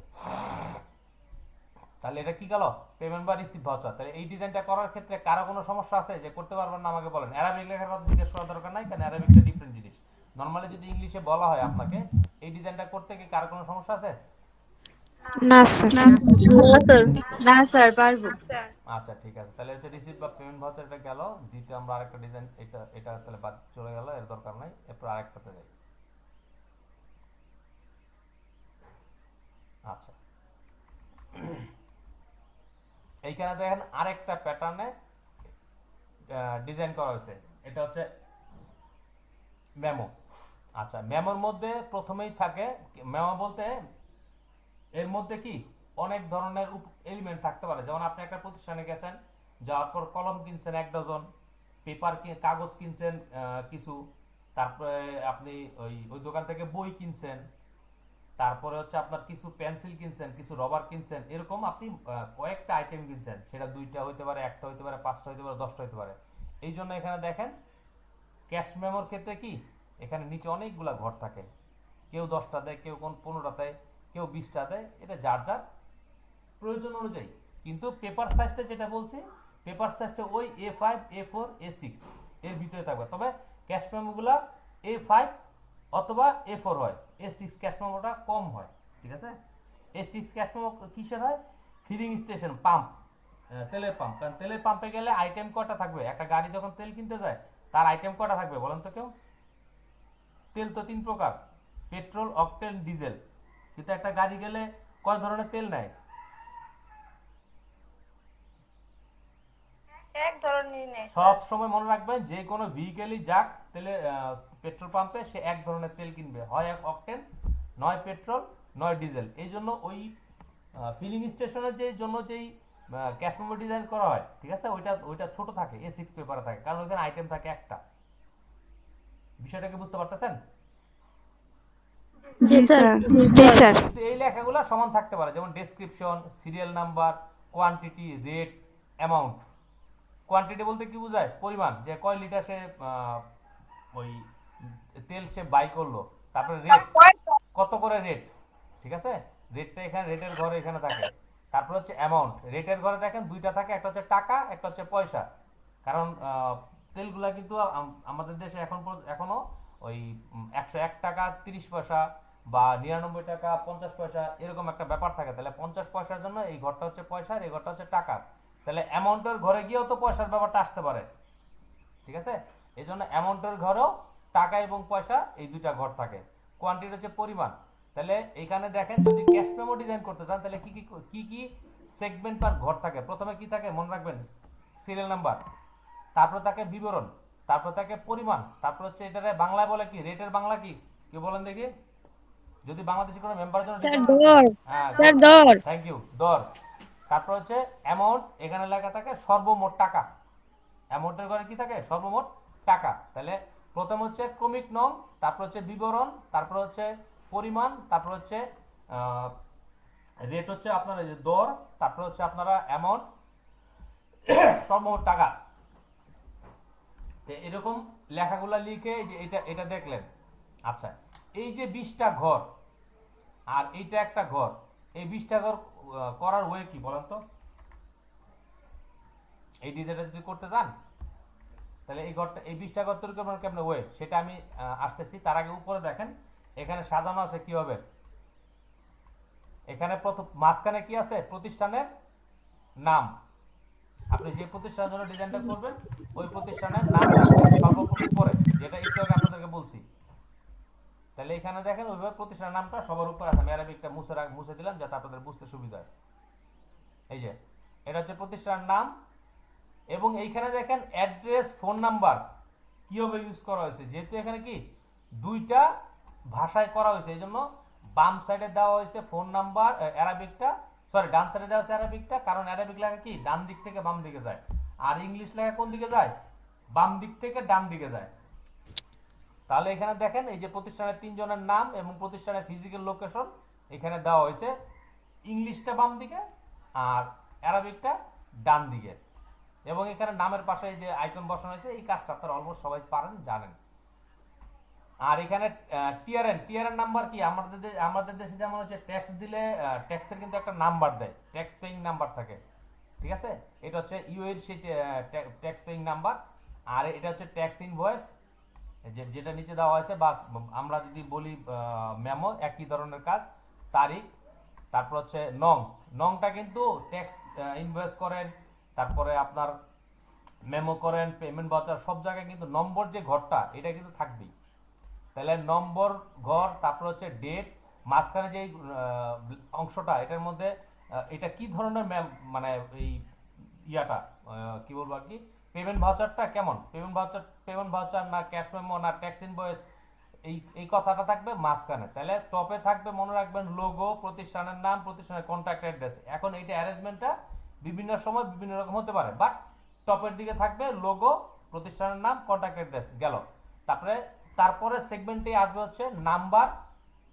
তাহলে এটা কি গেল পেমেন্ট বা রিসিভ ভাউচার। তাহলে এই ডিজাইনটা করার ক্ষেত্রে কারো কোনো সমস্যা আছে যে করতে পারবেন না আমাকে বলেন। অ্যারাবিক লেখার কথা জিজ্ঞেস করার দরকার নাই, কারণ অ্যারাবিকটা ডিফারেন্ট জিনিস। নরমালি যদি ইংলিশে বলা হয় আপনাকে এই ডিজাইনটা করতে কি কারো কোনো সমস্যা আছে? না স্যার। না স্যার। না স্যার, পারবো। আচ্ছা ঠিক আছে, তাহলে এটা রিসিভ বা পেমেন্ট ভাউচার এটা গেল। দ্বিতীয় আমরা আরেকটা ডিজাইন, এটা তাহলে বাদ চলে গেল, এর দরকার নাই। এরপর আরেকটাতে যাই। আচ্ছা, এইখানে দেখেন আরেকটা প্যাটার্নে ডিজাইন করা হয়েছে, এটা হচ্ছে মেমো। আচ্ছা, মেমোর মধ্যে প্রথমেই থাকে, মেমো বলতে এর মধ্যে কি অনেক ধরনের এলিমেন্ট থাকতে পারে। যেমন আপনি একটা প্রতিষ্ঠানে গেছেন, যাওয়ার পর কলম কিনছেন 1 ডজন, পেপার কাগজ কিনছেন কিছু, তারপরে আপনি ওই দোকান থেকে বই কিনছেন, তারপরে হচ্ছে আপনার কিছু পেন্সিল কিনছেন, কিছু রবার কিনছেন, এরকম আপনি কয়েকটা আইটেম কিনছেন। সেটা 2টা হইতে পারে, 1টা হইতে পারে, 5টা হইতে পারে, 10টা হইতে পারে। এই জন্য এখানে দেখেন ক্যাশ মেমোর ক্ষেত্রে কি এখানে নিচে অনেকগুলা ঘর থাকে, কেউ 10টা দেয়, কেউ কোন 15টা দেয়, কেউ 20টা দেয়, এটা যার যার প্রয়োজন অনুযায়ী। কিন্তু পেপার সাইজটা যেটা বলছি, পেপার সাইজটা ওই A5 A4 A6 এর ভিতরে থাকবে। তবে ক্যাশ মেমোগুলো A5 অথবা A4 হয়, A6 ক্যাশ মেমোটা কম হয়। ঠিক আছে, A6 ক্যাশ মেমো কিসের হয়? ফিলিং স্টেশন, পাম্প, তেলের পাম্প। কারণ তেলের পাম্পে গেলে আইটেম কয়টা থাকবে? একটা গাড়ি যখন তেল কিনতে যায় তার আইটেম কয়টা থাকবে বলেন তো কেউ? তেল তো 3 প্রকার, পেট্রোল, অকটেন, ডিজেল। কিন্তু একটা গাড়ি গেলে কয় ধরনের তেল নেয়? সব সময় মনে রাখবেন, যে কোনো ভেহিকেলই যাক তেলে পেট্রোল পাম্পে, সে এক ধরনের তেল কিনবে, হয় অকটেন, নয় পেট্রোল, নয় ডিজেল। এই জন্য ওই ফিলিং স্টেশনের যে জন্য যেই ক্যাশ মেমো ডিজাইন করা হয়, ঠিক আছে, ওইটা ওইটা ছোট থাকে, A6 পেপারে থাকে, কারণ ওইখানে আইটেম থাকে একটা। বিষয়টা কি বুঝতে পারতেছেন? জি স্যার। জি স্যার। কিন্তু এই লেখাগুলো সমান থাকতে পারে, যেমন description, serial number, quantity, rate, amount. Quantity বলতে কি বোঝায়? পরিমাণ, যে কয় লিটার সে ওই তেল সে বাই করলো। তারপরে রেট, কত করে রেট, ঠিক আছে, রেটটা এখানে রেটের ঘরে এখানে থাকে। তারপর হচ্ছে অ্যামাউন্ট, রেটের ঘরে দেখেন দুইটা থাকে, একটা হচ্ছে টাকা, একটা হচ্ছে পয়সা। কারণ তেলগুলা কিন্তু আমাদের দেশে এখনো ওই 101 টাকা 30 পয়সা বা 99 টাকা 50 পয়সা এরকম একটা ব্যাপার থাকে। তাহলে 50 পয়সার জন্য এই ঘরটা হচ্ছে পয়সার, এই ঘরটা হচ্ছে টাকার। তাহলে অ্যামাউন্টের ঘরে গিয়েও তো পয়সার ব্যাপারটা আসতে পারে। ঠিক আছে, এই জন্য অ্যামাউন্টের ঘরেও টাকা এবং পয়সা এই দুইটা ঘর থাকে। কোয়ান্টিটি হচ্ছে পরিমাণ। তাহলে এখানে দেখেন, যদি ক্যাশ মেমো ডিজাইন করতে চান তাহলে কি কি কি সেগমেন্ট পার ঘর থাকে? প্রথমে কি থাকে মনে রাখবেন? সিরিয়াল নাম্বার, তারপর থাকে বিবরণ, তারপর থাকে পরিমাণ, তারপর হচ্ছে এটারে বাংলায় বলে কি? রেটের বাংলা কি কেউ বলেন দেখি? যদি বাংলাদেশি কোনো মেম্বারের জন্য স্যার দর। হ্যাঁ, স্যার দর। থ্যাংক ইউ, দর। তারপর হচ্ছে অ্যামাউন্ট, এখানে লেখা থাকে সর্বমোট টাকা। অ্যামাউন্টের ঘরে কি থাকে? সর্বমোট টাকা। তাহলে প্রথম হচ্ছে ক্রমিক নং, তারপর হচ্ছে বিবরণ, তারপর হচ্ছে পরিমাণ, তারপর হচ্ছে রেট হচ্ছে আপনার এই যে দর, তারপর হচ্ছে আপনারা অ্যামাউন্ট, সর্বমোট টাকা। এরকম লেখাগুলা লিখে এই যে এটা এটা দেখলেন। আচ্ছা, এই যে 20টা ঘর আর এইটা একটা ঘর, এই 20টা ঘর করার ওয়ে কি বলেন তো? এই ডিজাইনটা যদি করতে চান তাহলে এই ঘরটা, এই 20টা ঘর তৈরি করবেন কেমনে ওয়ে, সেটা আমি আসতেছি। তার আগে উপরে দেখেন এখানে সাজানো আছে কি হবে। এখানে প্রথম মাঝখানে কি আছে? প্রতিষ্ঠানের নাম। আপনি যে প্রতিষ্ঠানের জন্য ডিজাইনটা করবেন ওই প্রতিষ্ঠানের নাম থাকবে সর্বপ্রথম উপরে, যেটা একটু আগে আপনাদেরকে বলছি। তাহলে এখানে দেখেন ওইভাবে প্রতিষ্ঠানের নামটা সবার উপরে আছে। আমি আরবিকটা মুছে দিলাম যাতে আপনাদের বুঝতে সুবিধা হয়। এই যে এটা হচ্ছে প্রতিষ্ঠানের নাম, এবং এইখানে দেখেন অ্যাড্রেস, ফোন নাম্বার কিভাবে ইউজ করা হয়েছে। যেহেতু এখানে কি দুইটা ভাষায় করা হয়েছে, এই জন্য বাম সাইডে দেওয়া হয়েছে ফোন নাম্বার অ্যারাবিকটা, সরি ডান সাইডে দেওয়া হয়েছে অ্যারাবিকটা, কারণ অ্যারাবিক লেখা কি ডান দিক থেকে বাম দিকে যায়, আর ইংলিশ লেখা কোন দিকে যায়? বাম দিক থেকে ডান দিকে যায়। তাহলে এখানে দেখেন এই যে প্রতিষ্ঠানের 3 জনের নাম এবং প্রতিষ্ঠানের ফিজিক্যাল লোকেশন এখানে দেওয়া হয়েছে, ইংলিশটা বাম দিকে আর অ্যারাবিকটা ডান দিকে। এবং এখানে নামের পাশে এই যে আইকন বসানো হয়েছে, এই কাজটা আপনারা অলমোস্ট সবাই পারেন, জানেন। আর এখানে টিআরএন নাম্বার কি? আমাদের দেশে যেমন হচ্ছে ট্যাক্স দিলে ট্যাক্সের কিন্তু একটা নাম্বার দেয়, ট্যাক্স পেইং নাম্বার থাকে। ঠিক আছে, এটা হচ্ছে ইউএর সেই ট্যাক্স পেইং নাম্বার। আর এটা হচ্ছে ট্যাক্স ইনভয়েস, যেটা নিচে দেওয়া হয়েছে, বা আমরা যদি বলি মেমো, একই ধরনের কাজ। তারিখ, তারপর হচ্ছে নংটা কিন্তু ট্যাক্স ইনভয়েস করেন, তারপরে আপনার মেমো করেন, পেমেন্ট ভাউচার, সব জায়গায় কিন্তু নম্বর যে ঘরটা এটা কিন্তু থাকবেই। তাহলে নম্বর ঘর, তারপর হচ্ছে ডেট, মাঝখানে যে অংশটা এটার মধ্যে এটা কি ধরনের মানে এই ইয়াটা কি বলবো আর কি, পেমেন্ট ভাউচারটা কেমন, পেমেন্ট ভাউচার না ক্যাশ মেমো না ট্যাক্স ইনভয়েস, এই কথাটা থাকবে মাঝখানে। তাহলে টপে থাকবে মনে রাখবেন লোগো, প্রতিষ্ঠানের নাম, প্রতিষ্ঠানের কন্ট্যাক্ট অ্যাড্রেস। এখন এইটা অ্যারেঞ্জমেন্টটা বিভিন্ন সময় বিভিন্ন রকম হতে পারে, বাট টপের দিকে থাকবে লোগো, প্রতিষ্ঠানের নাম, কন্ট্যাক্ট অ্যাড্রেস গেল। তারপরে সেগমেন্টে আসবে হচ্ছে নাম্বার,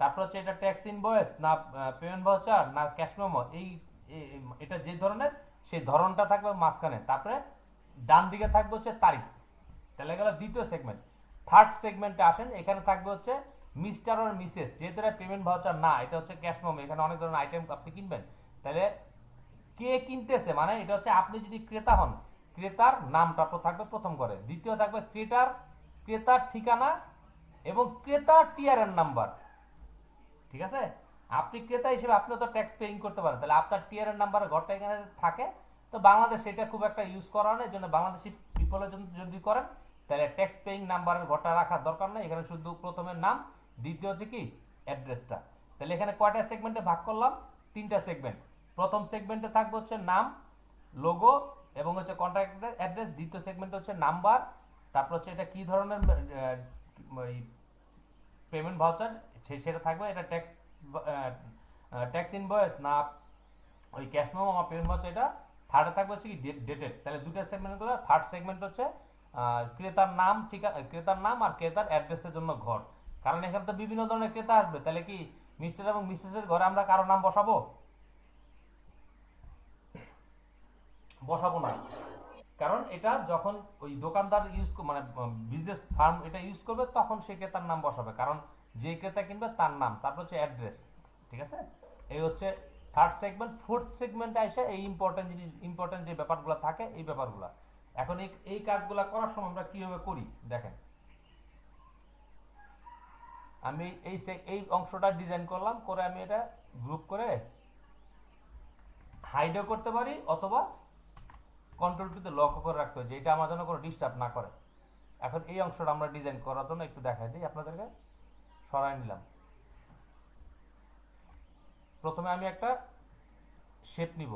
তারপর হচ্ছে এটা ট্যাক্স ইনভয়েস না পেমেন্ট ভাউচার না ক্যাশ মেমো, এটা যে ধরনের সেই ধরনটা থাকবে মাঝখানে। তারপরে ডান দিকে থাকবে হচ্ছে তারিখ। তাহলে গেল দ্বিতীয় সেগমেন্ট। থার্ড সেগমেন্টে আসেন, এখানে থাকবে হচ্ছে মিস্টার আর মিসেস, যেহেতু এটা পেমেন্ট ভাউচার না, এটা হচ্ছে ক্যাশ মেমো, এখানে অনেক ধরনের আইটেম আপনি কিনবেন, তাহলে কে কিনতেছে মানে এটা হচ্ছে আপনি যদি ক্রেতা হন, ক্রেতার নামটা তো থাকবে প্রথম করে, দ্বিতীয় থাকবে ক্রেতার ঠিকানা এবং ক্রেতার টিআরএন নাম্বার। ঠিক আছে, আপনি ক্রেতা হিসেবে আপনি তো ট্যাক্স পেইং করতে পারেন, তাহলে আপনার টিআরএন নাম্বারের ঘরটা এখানে থাকে। তো বাংলাদেশে এটা খুব একটা ইউজ করা হয় না, এই জন্য বাংলাদেশি পিপলের জন্য যদি করেন তাহলে ট্যাক্স পেইং নাম্বারের ঘরটা রাখার দরকার নেই, এখানে শুধু প্রথমে নাম, দ্বিতীয় হচ্ছে কি অ্যাড্রেসটা। তাহলে এখানে কয়টা সেগমেন্টে ভাগ করলাম? 3টা সেগমেন্ট। প্রথম সেগমেন্টে থাকবে হচ্ছে নাম, লোগো এবং হচ্ছে কন্ট্যাক্ট অ্যাড্রেস। দ্বিতীয় সেগমেন্টে হচ্ছে নাম্বার, তারপর হচ্ছে এটা কি ধরনের পেমেন্ট ভাউচার সেটা থাকবে, এটা ট্যাক্স ইনভয়েস না ওই ক্যাশ মেমো আমার পেমেন্ট ভাউচার, এটা থার্ডে থাকবে হচ্ছে কি ডেটেড। তাহলে দুটো সেগমেন্ট করে, থার্ড সেগমেন্ট হচ্ছে ক্রেতার নাম, ক্রেতার নাম আর ক্রেতার অ্যাড্রেসের জন্য ঘর। কারণ এখানে তো বিভিন্ন ধরনের ক্রেতা আসবে, তাহলে কি মিস্টার এবং মিসেসের ঘরে আমরা কারো নাম বসাবো? বসাবো না, কারণ এটা যখন ওই দোকানদার মানে বিজনেস ফার্ম এটা ইউজ করবে তখন সে ক্রেতার নাম বসাবে, কারণ যে ক্রেতা কিনবে তার নাম, তারপর হচ্ছে অ্যাড্রেস। ঠিক আছে, এই হচ্ছে থার্ড সেগমেন্ট। ফোর্থ সেগমেন্টে এসে এই ইম্পর্টেন্ট যে ব্যাপারগুলো থাকে এই ব্যাপারগুলো। এখন এই কাজগুলো করার সময় আমরা কিভাবে করি দেখেন, আমি এই অংশটা ডিজাইন করলাম, করে আমি এটা গ্রুপ করে হাইডও করতে পারি অথবা কন্ট্রোল টুতে লক করে রাখতে হয়, যে এটা আমার জন্য কোনো ডিস্টার্ব না করে। এখন এই অংশটা আমরা ডিজাইন করার জন্য একটু দেখাই দিই আপনাদেরকে, সরাই নিলাম। প্রথমে আমি একটা শেপ নিব,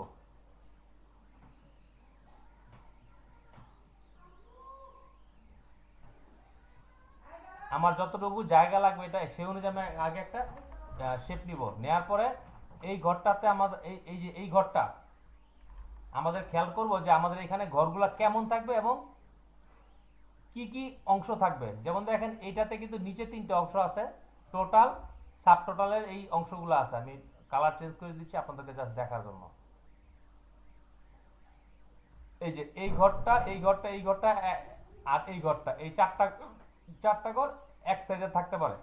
আমার যতটুকু জায়গা লাগবে এটা সেই অনুযায়ী আমি আগে একটা শেপ নিব, নেওয়ার পরে এই ঘরটাতে আমাদের এই যে এই ঘরটা আমাদের খেয়াল করব যে আমাদের এখানে ঘরগুলা কেমন থাকবে এবং কি কি অংশ থাকবে। যেমন দেখেন এইটাতে কিন্তু নিচে 3টে অংশ আছে, টোটাল, সাব টোটালের এই অংশগুলো আছে। আমি কালার চেঞ্জ করে দিচ্ছি আপনাদেরকে জাস্ট দেখার জন্য। এই যে এই ঘরটা আর এই ঘরটা, এই চারটা ঘর এক সাইজে থাকতে পারে।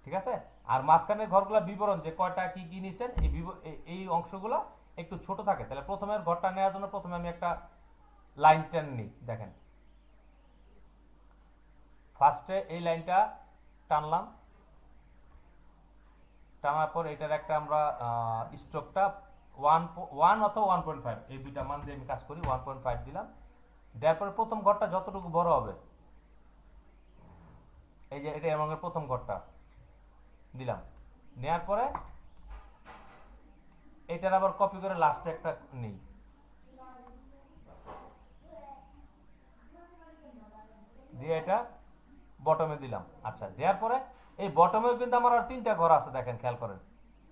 ঠিক আছে, আর মাঝখানের ঘরগুলো বিবরণ যে কয়টা কি কি নিছেন এই অংশগুলো একটু ছোট থাকে। তাহলে প্রথমের ঘরটা নেওয়ার জন্য প্রথমে আমি একটা লাইন টেন নিই। দেখেন ফার্স্টে এই লাইনটা টানলাম, টানার পর এটার একটা আমরা স্ট্রোকটা 1 অথবা 1.5 এই দুইটা মান দিয়ে আমি কাজ করি। 1.5 দিলাম, দেওয়ার পরে প্রথম ঘরটা যতটুকু বড় হবে, এই যে এটা এমন প্রথম ঘরটা দিলাম, নেওয়ার পরে এটার আবার কপি করে লাস্টে একটা নেই, দিয়ে এটা বটমে দিলাম। আচ্ছা, দেওয়ার পরে এই বটমেও কিন্তু আমার আর 3টা ঘর আছে, দেখেন খেয়াল করেন।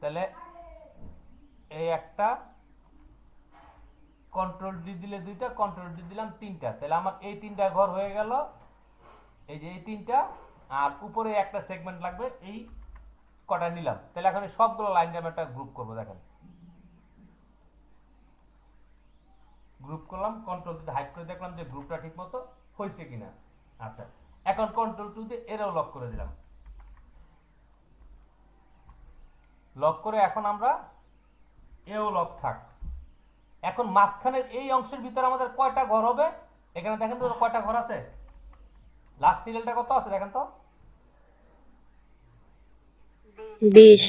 তাহলে এই একটা, কন্ট্রোল ডি দিলে 2টা, কন্ট্রোল ডি দিলাম 3টা, তাহলে আমার এই 3টা ঘর হয়ে গেল। এই যে এই 3টা, আর উপরে একটা সেগমেন্ট লাগবে, এই কটা নিলাম। তাহলে এখন সবগুলো লাইন আমি একটা গ্রুপ করব। দেখেন গ্রুপ করলাম, কন্ট্রোল দিয়ে হাইড করে দেখলাম যে গ্রুপটা ঠিক মতো হয়েছে কিনা। আচ্ছা, এখন কন্ট্রোল 2 দিয়ে এরও লক করে দিলাম। লক করে এখন আমরা এও লক থাক। এখন মাঝখানের এই অংশের ভিতরে আমাদের কয়টা ঘর হবে? এখানে দেখেন তো কয়টা ঘর আছে, লাস্ট সিরিয়ালটা কত আছে দেখেন তো, 20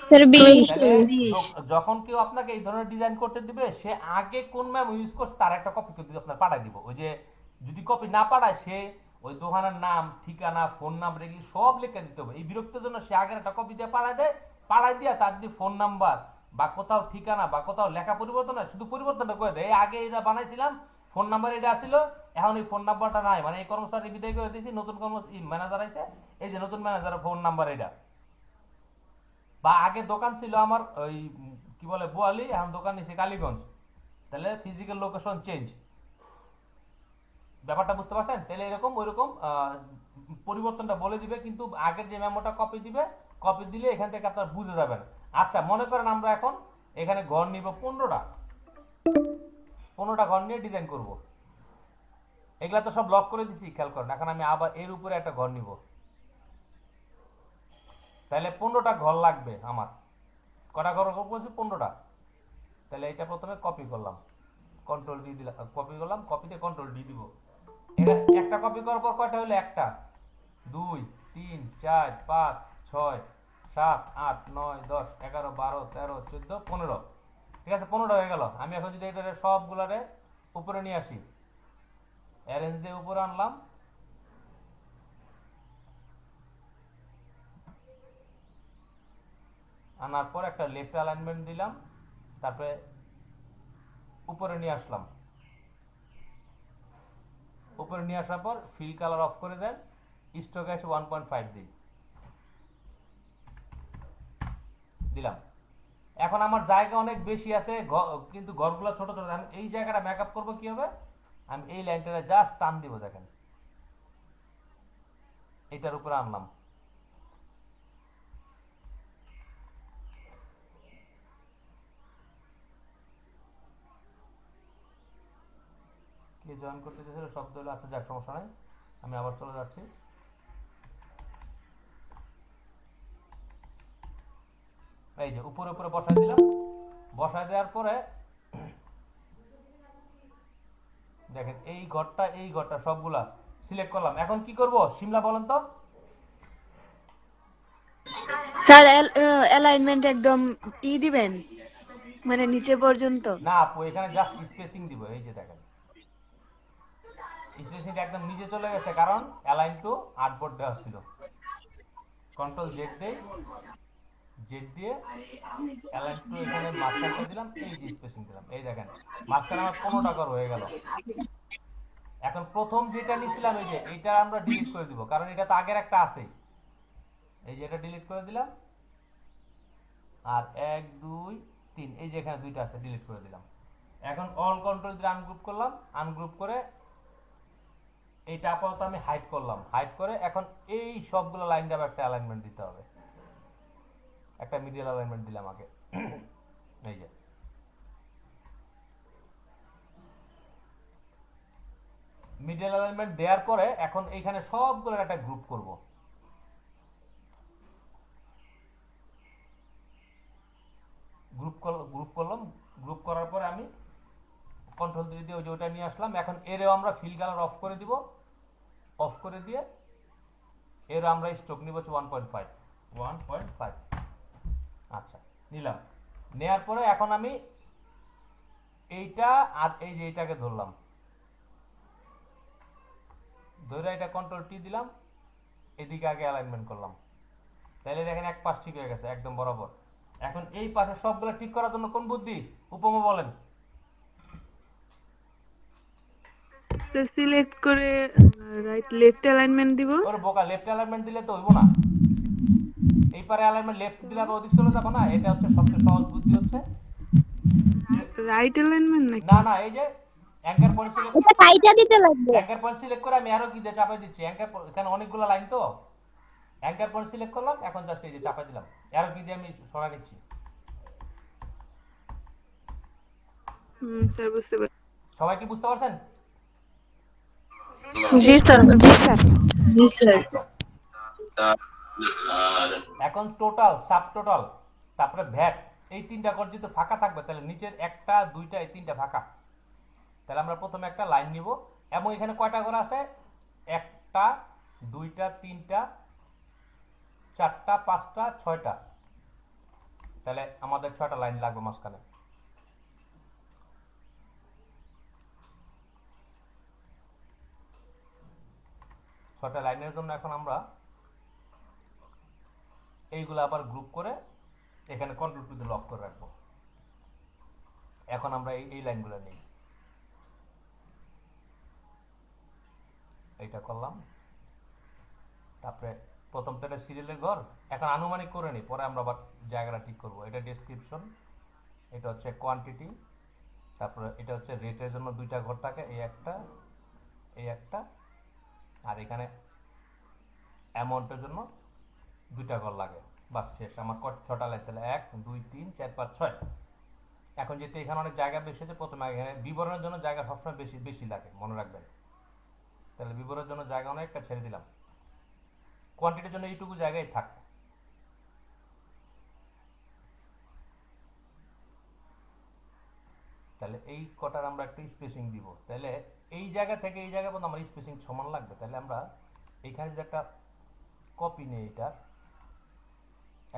স্যার 20 তাহলে 20 যখন কেউ আপনাকে এই ধরনের ডিজাইন করতে দিবে, সে আগে কোন ম্যাম ইউজ করছে তার একটা কপি করে আপনার পাঠাই দিব। ওই যে যদি কপি না পাঠায়, সে ওই দোকানের নাম, ঠিকানা, ফোন নাম্বার এগুলি সব লিখে দিতে হবে। এই বিরক্তির জন্য সে আগের একটা কপি দিয়ে পাঠায় দেয়, পাঠাই দিয়া তার যদি ফোন নাম্বার বা কোথাও ঠিকানা বা কোথাও লেখা পরিবর্তন হয়, শুধু পরিবর্তনটা করে দেয়। আগে এটা বানাইছিলাম, ফোন নাম্বার এটা আসিল, এখন এই ফোন নাম্বারটা নাই, মানে এই কর্মচারী বিদায় করে দিয়েছি, নতুন ম্যানেজার আইছে, এই যে নতুন ম্যানেজারের ফোন নাম্বার এটা। বা আগে দোকান ছিল আমার ওই কি বলে বোয়ালি, এখন দোকান নিছে কালীগঞ্জ, তাহলে ফিজিক্যাল লোকেশন চেঞ্জ। ব্যাপারটা বুঝতে পারছেন? তাহলে এরকম ওইরকম পরিবর্তনটা বলে দিবে, কিন্তু আগের যে মেমোটা কপি দিবে, কপি দিলে এখান থেকে আপনার বুঝে যাবেন। আচ্ছা, মনে করেন আমরা এখন এখানে ঘর নিব 15টা ঘর নিয়ে ডিজাইন করব। এগুলা তো সব লক করে দিছি, খেয়াল করেন। এখন আমি আবার এর উপরে একটা ঘর নিব, তাহলে 15টা ঘর লাগবে আমার। কটা ঘর বলছি? 15টা। তাহলে এটা প্রথমে কপি করলাম, কন্ট্রোল ডি দিলাম, কপি করলাম, কপিতে কন্ট্রোল ডি দিব। এটা একটা কপি করার পর কয়টা হলো? একটা, 2 3 4 5 6 7 8 9 10 11 12 13 14 15। ঠিক আছে, 15টা হয়ে গেল। আমি এখন যদি এটা সবগুলারে উপরে নিয়ে আসি, অ্যারেঞ্জ দিয়ে উপরে আনলাম, আনার পর একটা লেফট অ্যালাইনমেন্ট দিলাম, তারপরে উপরে নিয়ে আসলাম। উপরে নিয়ে আসার পর ফিল কালার অফ করে দেন, স্ট্রোক এসে 1.5 দিলাম। এখন আমার জায়গা অনেক বেশি আছে, কিন্তু ঘরগুলো ছোট ছোট। আমি এই জায়গাটা মেকআপ করবো কি হবে? আমি এই লাইনটা জাস্ট টান দিব, দেখেন এটার উপরে আনলাম। কে জয়েন করতে চাইছিল? শব্দ হলো, আচ্ছা যাক, সমস্যা নাই, আমি আবার চলে যাচ্ছি। এই যে উপরে উপরে বসাই দিলাম। বসাই দেওয়ার পরে দেখেন এই ঘরটা সবগুলা সিলেক্ট করলাম। এখন কি করব শিমলা বলেন তো? স্যার অ্যালাইনমেন্ট একদম দিবেন, মানে নিচে পর্যন্ত। না আপু, এখানে জাস্ট স্পেসিং দিব। এই যে দেখেন স্পেসিংটা একদম নিচে চলে গেছে, কারণ অ্যালাইন টু আর্টবোর্ড দেওয়া ছিল। কন্ট্রোল জেড দেই, জেড দিয়ে অ্যালাইন টু এখানে মাঝখানটা দিলাম, এই যে স্পেসিং দিলাম। এই দেখেন মাঝখানে আমার 15টা ঘর হয়ে গেল। এখন প্রথম যেটা নিছিলাম, এই যে এইটা আমরা ডিলিট করে দিব, কারণ এটা তো আগের একটা আছেই। এই যে এটা ডিলিট করে দিলাম, আর 1 2 3 এই যে এখানে দুইটা আছে, ডিলিট করে দিলাম। এখন অল কন্ট্রোল দিয়ে আনগ্রুপ করলাম, আনগ্রুপ করে এইটা আপাতত আমি হাইড করলাম। হাইড করে এখন এই সবগুলো লাইন দিয়ে একটা অ্যালাইনমেন্ট দিতে হবে। একটা মিডিয়াল অ্যালাইনমেন্ট দিলাম আগে। এই যে মিডিয়াল অ্যালাইনমেন্ট দেওয়ার পরে এখন এইখানে সবগুলোর একটা গ্রুপ করব। গ্রুপ করলাম। গ্রুপ করার পরে আমি কন্ট্রোল দিয়ে ওই যে ওটা নিয়ে আসলাম। এখন এরও আমরা ফিল কালার অফ করে দিব। অফ করে দিয়ে এর আমরা স্ট্রোক নিব 1.5। আচ্ছা, নিলাম। নেয়ার পরে এখন আমি এইটা আর এই যে এইটাকে ধরলাম, ধরে এটা কন্ট্রোল টি দিলাম, এদিকে আগে অ্যালাইনমেন্ট করলাম। তাহলে দেখেন এক পাশ ঠিক হয়ে গেছে একদম বরাবর। এখন এই পাশে সবগুলো ঠিক করার জন্য কোন বুদ্ধি উপমা বলেন? স্যার সিলেক্ট করে রাইট লেফট অ্যালাইনমেন্ট দিব। ওর বোকা, লেফট অ্যালাইনমেন্ট দিলে তো হইব না। এই পারে অ্যালাইনমেন্ট লেফট দিলে আবার ওদিক চলে যাবে না। এটা হচ্ছে সবচেয়ে সহজ বুদ্ধি হচ্ছে রাইট অ্যালাইনমেন্ট নাকি? না না, এই যে অ্যাঙ্কার পয়েন্ট সিলেক্ট, এটা কাইটা দিতে লাগবে। অ্যাঙ্কার পয়েন্ট সিলেক্ট করে আমি আরো কি দিয়ে চাপাই দিচ্ছি। এখানে অনেকগুলো লাইন তো, অ্যাঙ্কার পয়েন্ট সিলেক্ট করলাম, এখন জাস্ট এই যে চাপাই দিলাম, আরো কি দিয়ে আমি সরাই নিচ্ছি। স্যার বুঝতে পারছি। সবাই কি বুঝতে পারছেন? জি স্যার, জি স্যার। জি স্যার। এখন টোটাল, সাব টোটাল, তারপরে ভ্যাট, এই তিনটা ঘর যেহেতু ফাঁকা থাকবে, তাহলে নিচের একটা দুইটা এই তিনটা ফাঁকা। তাহলে আমরা প্রথমে একটা লাইন নিব, এবং এখানে কয়টা ঘর আছে? একটা, দুইটা, তিনটা, চারটা, পাঁচটা, ছয়টা। তাহলে আমাদের 6টা লাইন লাগবে মাঝখানে। ছয়টা লাইনের জন্য এখন আমরা এইগুলো আবার গ্রুপ করে এখানে কন্ট্রোল টু লক করে রাখবো। এখন আমরা এই লাইনগুলো নিই, এইটা করলাম। তারপরে প্রথম তো এটা সিরিয়ালের ঘর, এখন আনুমানিক করে নিই, পরে আমরা আবার জায়গাটা ঠিক করবো। এটা ডেসক্রিপশন, এটা হচ্ছে কোয়ান্টিটি, তারপরে এটা হচ্ছে রেটের জন্য দুইটা ঘর থাকে, এই একটা, এই একটা, আর এখানে অ্যামাউন্টের জন্য দুইটা ঘর লাগে। বাস শেষ আমার 6টা লাইন। তাহলে 1 2 3 4 5 6। এখন যেহেতু এখানে অনেক জায়গা বেশি আছে, প্রথমে এখানে বিবরণের জন্য জায়গা সবসময় বেশি বেশি লাগে, মনে রাখবেন। তাহলে বিবরণের জন্য জায়গা অনেকটা ছেড়ে দিলাম, কোয়ান্টিটির জন্য এইটুকু জায়গায় থাক। তাহলে এই কটার আমরা একটা স্পেসিং দিব। তাহলে এই জায়গা থেকে এই জায়গা পর্যন্ত আমার স্পেসিং সমান লাগবে। তাহলে আমরা এইখানে যদি একটা কপি নেই এটা,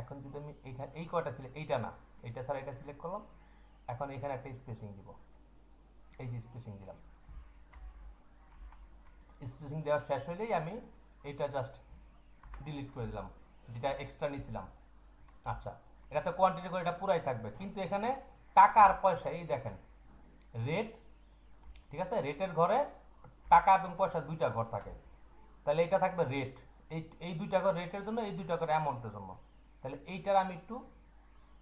এখন যদি আমি এইখানে এই কয়টা ছিল এইটা না, এইটা ছাড়া এটা সিলেক্ট করলাম, এখন এখানে একটা স্পেসিং দিব, এই যে স্পেসিং দিলাম। স্পেসিং দেওয়া শেষ হলেই আমি এটা জাস্ট ডিলিট করে দিলাম, যেটা এক্সট্রা নিয়েছিলাম। আচ্ছা, এটা তো কোয়ান্টিটি করে এটা পুরাই থাকবে, কিন্তু এখানে টাকা আর পয়সা, এই দেখেন রেট, ঠিক আছে, রেটের ঘরে টাকা এবং পয়সা দুইটা ঘর থাকে। তাহলে এটা থাকবে রেট, এই দুইটা ঘর রেটের জন্য, এই দুইটা ঘর অ্যামাউন্টের জন্য। তাহলে এইটার আমি একটু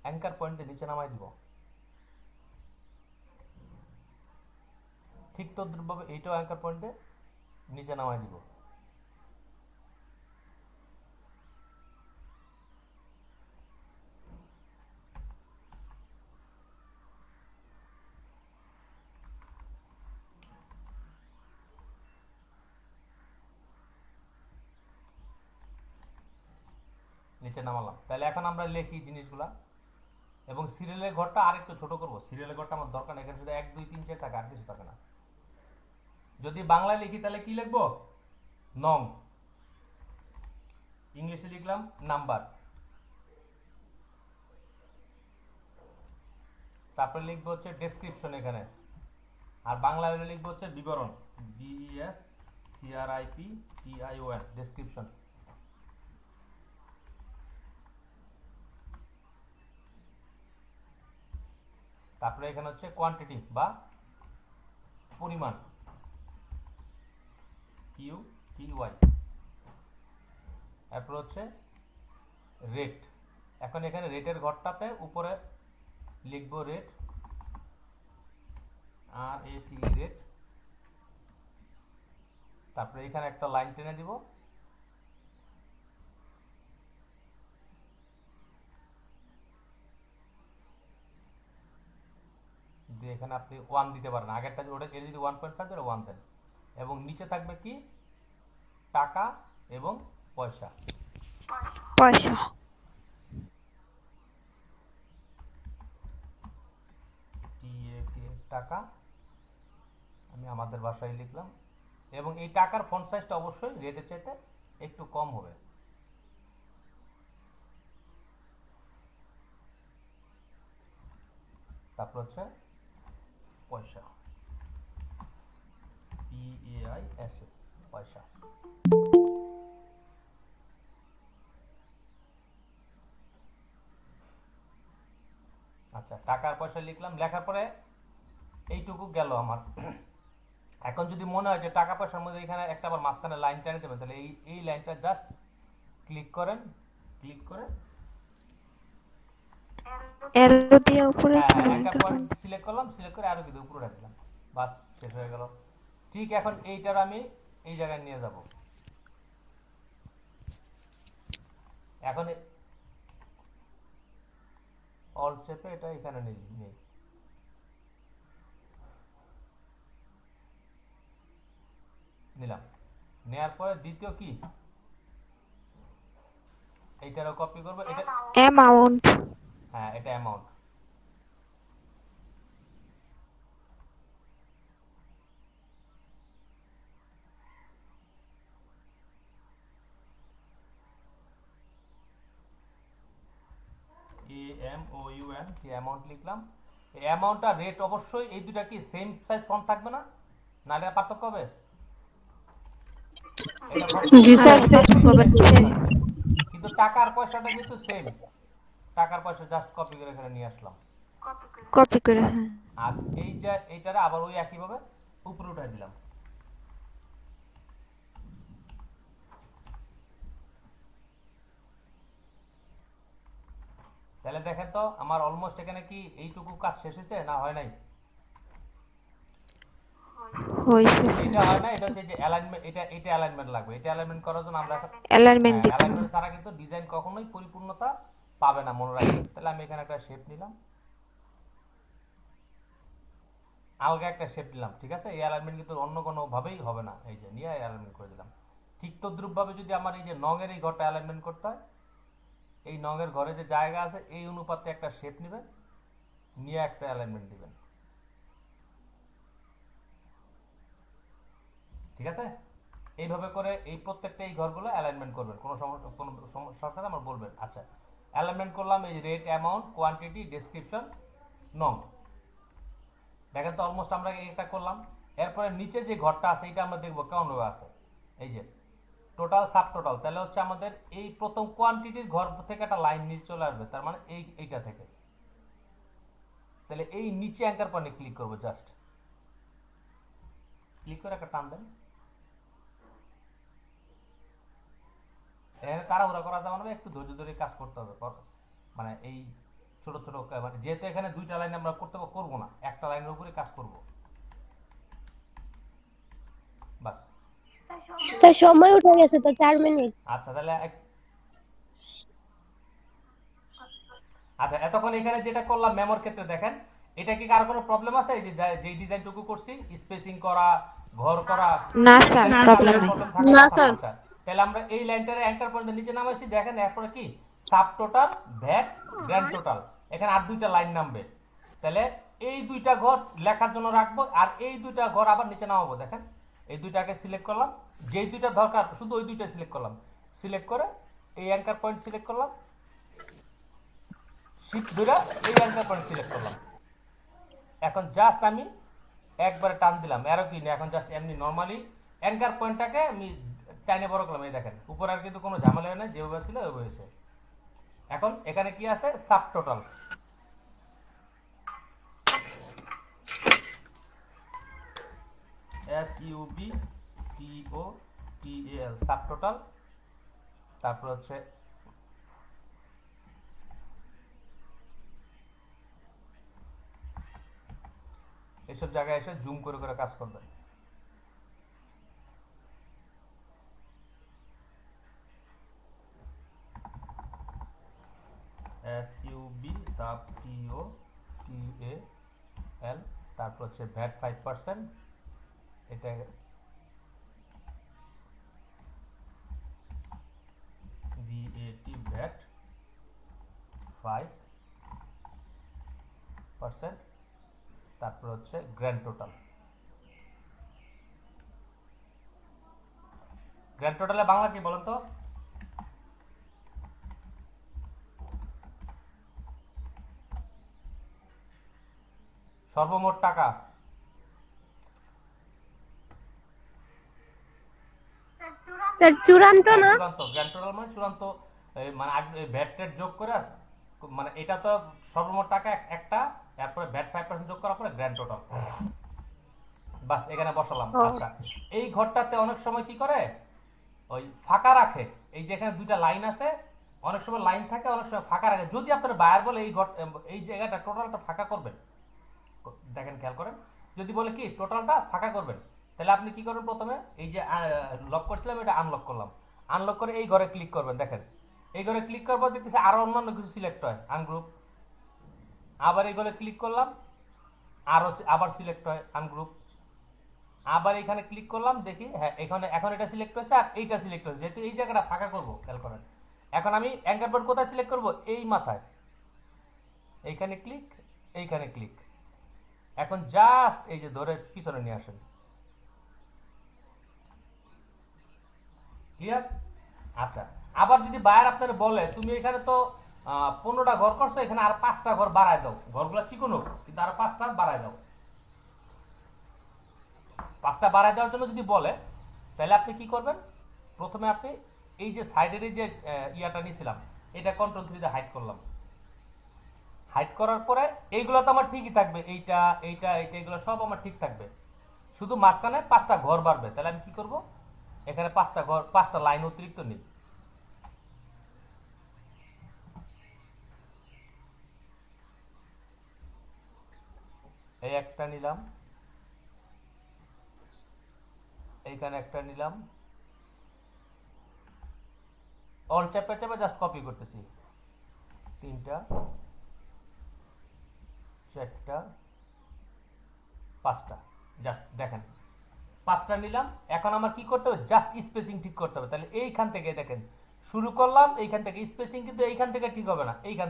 অ্যাঙ্কার পয়েন্টে নিচে নামাই দিব। ঠিক তদ্রুপভাবে এইটাও অ্যাঙ্কার পয়েন্টে নিচে নামাই দিব। নিচে নামালাম। তাহলে এখন আমরা লিখি জিনিসগুলা, এবং সিরিয়ালের ঘরটা আরেকটু ছোট করব। সিরিয়ালের ঘরটা আমার দরকার নেই, এখানে শুধু 1 2 3 4 থাকে, আর কিছু থাকে না। যদি বাংলায় লিখি তাহলে কি লিখবো? নং। ইংলিশে লিখলাম নাম্বার। তারপরে লিখবো হচ্ছে ডেসক্রিপশন এখানে, আর বাংলায় লিখবো হচ্ছে বিবরণ, DESCRIPTION, ডেসক্রিপশন। তারপরে এখানে হচ্ছে কোয়ান্টিটি বা পরিমাণ, QTY। তারপর হচ্ছে রেট। এখন এখানে রেটের ঘরটাতে উপরে লিখবো রেট, RAT, রেট। তারপরে এখানে একটা লাইন টেনে দিব, এখানে আপনি 1 দিতে পারেন, আগেরটা ওটা এর যদি 1.5 ধরে 1 দেন, এবং নিচে থাকবে কি টাকা এবং পয়সা। পয়সা। TAT, টাকা, আমি আমাদের ভাষায় লিখলাম। এবং এই টাকার ফন্ট সাইজটা অবশ্যই রেটের চাইতে একটু কম হবে। তারপর হচ্ছে পয়সা, PAISA, পয়সা। আচ্ছা, টাকার পয়সা লিখলাম, লেখার পরে এইটুকু গেল আমার। এখন যদি মনে হয় যে টাকা পয়সার মধ্যে এখানে একটা আবার মাঝখানে লাইন টেনে দেবেন, তাহলে এই লাইনটা জাস্ট ক্লিক করেন, ক্লিক করে এরো দিয়ে উপরে উঠানো একটা অ্যাঙ্কার পয়েন্ট পয়েন্ট। সিলেক্ট করলাম, সিলেক্ট করে আরো কিন্তু উপরে রাখলাম, বাস শেষ হয়ে গেল। ঠিক, এখন এইটার আমি এই জায়গায় নিয়ে যাব। এখন অল চেপে এটা এখানে নেই, নিলাম। নেয়ার পরে দ্বিতীয় কি, এইটারও কপি করব, এটা অ্যামাউন্ট। হ্যাঁ, এটা অ্যামাউন্ট। AMOUN, কি অ্যামাউন্ট লিখলাম। এই অ্যামাউন্ট আর রেট অবশ্যই এই দুটা কি সেম সাইজ ফন্ট থাকবে না, নাহলে পার্থক্য হবে। এটা জি হ্যাঁ, স্যার। পার্থক্য হবে নিচে। কিন্তু টাকার পয়সাটা যেহেতু সেম, টাকার পয়সা জাস্ট কপি করে এখানে নিয়ে আসলাম। কপি করে, ব্যাস। হ্যাঁ। আর এই যে এইটারে আবার ওই একইভাবে উপরে উঠাই দিলাম। তাহলে দেখেন তো আমার অলমোস্ট এখানে কি এইটুকু কাজ শেষ হয়েছে না হয় নাই? হয়েছে এটা স্যার। হয় না, এটা হচ্ছে যে অ্যালাইনমেন্ট, এটা অ্যালাইনমেন্ট লাগবে। এটা অ্যালাইনমেন্ট করার জন্য আমরা এখন অ্যালাইনমেন্ট দিতে হবে। অ্যালাইনমেন্ট ছাড়া কিন্তু ডিজাইন কখনোই পরিপূর্ণতা পাবে না, মনে রাখবেন। তাহলে আমি এখানে একটা শেপ নিলাম, আলগা একটা শেপ নিলাম, ঠিক আছে। এই অ্যালাইনমেন্ট কিন্তু অন্য কোনো ভাবেই হবে না, এই যে নিয়ে অ্যালাইনমেন্ট করে দিলাম। ঠিক তদ্রুপ ভাবে যদি আমার এই যে নঙের এই ঘরটা অ্যালাইনমেন্ট করতে হয়, এই নঙের ঘরে যে জায়গা আছে এই অনুপাতে একটা শেপ নেবেন, নিয়ে একটা অ্যালাইনমেন্ট দিবেন। ঠিক আছে? এইভাবে করে এই প্রত্যেকটা এই ঘরগুলো অ্যালাইনমেন্ট করবেন, কোনো সমস্যা থাকলে আমার বলবেন। আচ্ছা, অ্যালাইনমেন্ট করলাম, এই রেট, অ্যামাউন্ট, কোয়ান্টিটি, ডেসক্রিপশন, নং। দেখেন তো অলমোস্ট আমরা এটা করলাম। এরপরে নিচে যে ঘরটা আছে এটা আমরা দেখবো কেমন ভাবে আছে। এই যে টোটাল, সাব টোটাল, তাহলে হচ্ছে আমাদের এই প্রথম কোয়ান্টিটির ঘর থেকে একটা লাইন নিচে চলে আসবে, তার মানে এইটা থেকে। তাহলে এই নিচে অ্যাঙ্কার পয়েন্টে ক্লিক করবো, জাস্ট ক্লিক করে একটা টান দেন। এখানে তাড়াহুড়া করা যাবে না, একটু ধৈর্য ধরে কাজ করতে হবে। মানে এই ছোট ছোট, মানে যেহেতু এখানে দুইটা লাইন আমরা করবো না, একটা লাইনের উপরে কাজ করব। বাস। স্যার সময় উঠে গেছে তো 4 মিনিট। আচ্ছা তাহলে আচ্ছা, এতক্ষণ এখানে যেটা করলাম মেমোর ক্ষেত্রে দেখেন, এটা কি কার কোনো প্রবলেম আছে? এই যে যেই ডিজাইনটুকু করছি, স্পেসিং করা, ঘর করা, না স্যার, প্রবলেম নেই। না স্যার। আচ্ছা, তাহলে আমরা এই লাইনটারে অ্যাঙ্কার পয়েন্টের নিচে নামাইছি। দেখেন এরপরে কি sub total, VAT, grand total, এখানে আর দুইটা লাইন নামবে। তাহলে এই দুইটা ঘর লেখার জন্য রাখবো, আর এই দুইটা ঘর আবার নিচে নামাবো। দেখেন এই দুইটাকে সিলেক্ট করলাম, যেই দুইটা দরকার শুধু ওই দুইটা সিলেক্ট করলাম। সিলেক্ট করে এই অ্যাঙ্কার পয়েন্ট সিলেক্ট করলাম, শিফট ধরে এই অ্যাঙ্কার পয়েন্ট সিলেক্ট করলাম। এখন জাস্ট আমি একবারে টান দিলাম, এরো কি না, এখন জাস্ট এমনি নর্মালি অ্যাঙ্কার পয়েন্টটাকে আমি টাইনে বড় করলাম। এই দেখেন উপর আর কিন্তু কোনো ঝামেলা হয় না, যেভাবে ছিল ওইভাবে হয়েছে। এখন এখানে কি আছে? Sub total. SUBTOTAL, sub total. তারপর হচ্ছে এইসব জায়গায় এসে জুম করে করে কাজ করবেন। SUBTOTAL, তারপর হচ্ছে ভ্যাট 5%, এটা VAT ভ্যাট 5%, তারপর হচ্ছে গ্র্যান্ড টোটাল। গ্র্যান্ড টোটালে বাংলা কি বলেন তো? সর্বমোট টাকা। স্যার চূড়ান্ত না? চূড়ান্ত, গ্র্যান্ড টোটাল মানে চূড়ান্ত, মানে ভ্যাট টেট যোগ করে মানে এটা তো সর্বমোট টাকা একটা, এরপরে ভ্যাট 5% যোগ করার পরে গ্র্যান্ড টোটাল। বাস এখানে বসালাম। আচ্ছা, এই ঘরটাতে অনেক সময় কি করে ওই ফাঁকা রাখে, এই যে এখানে দুইটা লাইন আছে, অনেক সময় লাইন থাকে, অনেক সময় ফাঁকা রাখে। যদি আপনার বায়ার বলে এই জায়গাটা টোটালটা ফাঁকা করবেন, দেখেন খেয়াল করেন, যদি বলে কি টোটালটা ফাঁকা করবেন, তাহলে আপনি কি করবেন? প্রথমে এই যে লক করছিলাম এটা আনলক করলাম, আনলক করে এই ঘরে ক্লিক করবেন। দেখেন এই ঘরে ক্লিক করবো, দেখতেছি আরো অন্যান্য কিছু সিলেক্ট হয়, আনগ্রুপ। আবার এই ঘরে ক্লিক করলাম, আরো আবার সিলেক্ট হয় আনগ্রুপ। আবার এখানে ক্লিক করলাম, দেখি হ্যাঁ এখানে এখন এটা সিলেক্ট হয়েছে আর এইটা সিলেক্ট হয়েছে, যেহেতু এই জায়গাটা ফাঁকা করবো। খেয়াল করেন এখন আমি অ্যাঙ্কার পয়েন্ট কোথায় সিলেক্ট করব? এই মাথায়, এইখানে ক্লিক, এইখানে ক্লিক। এখন জাস্ট এই যে ধরে পিছনে নিয়ে আসেন। ক্লিয়ার? আচ্ছা, আবার যদি বায়ার আপনার বলে তুমি এখানে তো 15টা ঘর করছো, এখানে আর 5টা ঘর বাড়ায় দাও, ঘরগুলো চিকনো কিন্তু আর 5টা বাড়ায় দাও। 5টা বাড়ায় দেওয়ার জন্য যদি বলে, তাহলে আপনি কি করবেন? প্রথমে আপনি এই যে সাইডের এই যে ইয়াটা নিয়েছিলাম, এটা কন্ট্রোল 3 দিয়ে হাইড করলাম। হাইড করার পরে এইগুলো তো আমার ঠিকই থাকবে, এইটা এইটা এইটা এগুলো সব আমার ঠিক থাকবে, শুধু মাঝখানে 5টা ঘর বাড়বে। তাহলে আমি কি করব? এখানে 5টা ঘর, 5টা লাইন অতিরিক্ত নিই। এই একটা নিলাম, এইখানে একটা নিলাম, অল চেপে চেপে জাস্ট কপি করতেছি। 3টা, 4টা, 5টা, জাস্ট দেখেন 5টা নিলাম। এখন আমার কি করতে হবে? জাস্ট স্পেসিং ঠিক করতে হবে। তাহলে এইখান থেকে দেখেন শুরু করলাম, এইখান থেকে স্পেসিং কিন্তু এইখান থেকে ঠিক হবে না, এইখান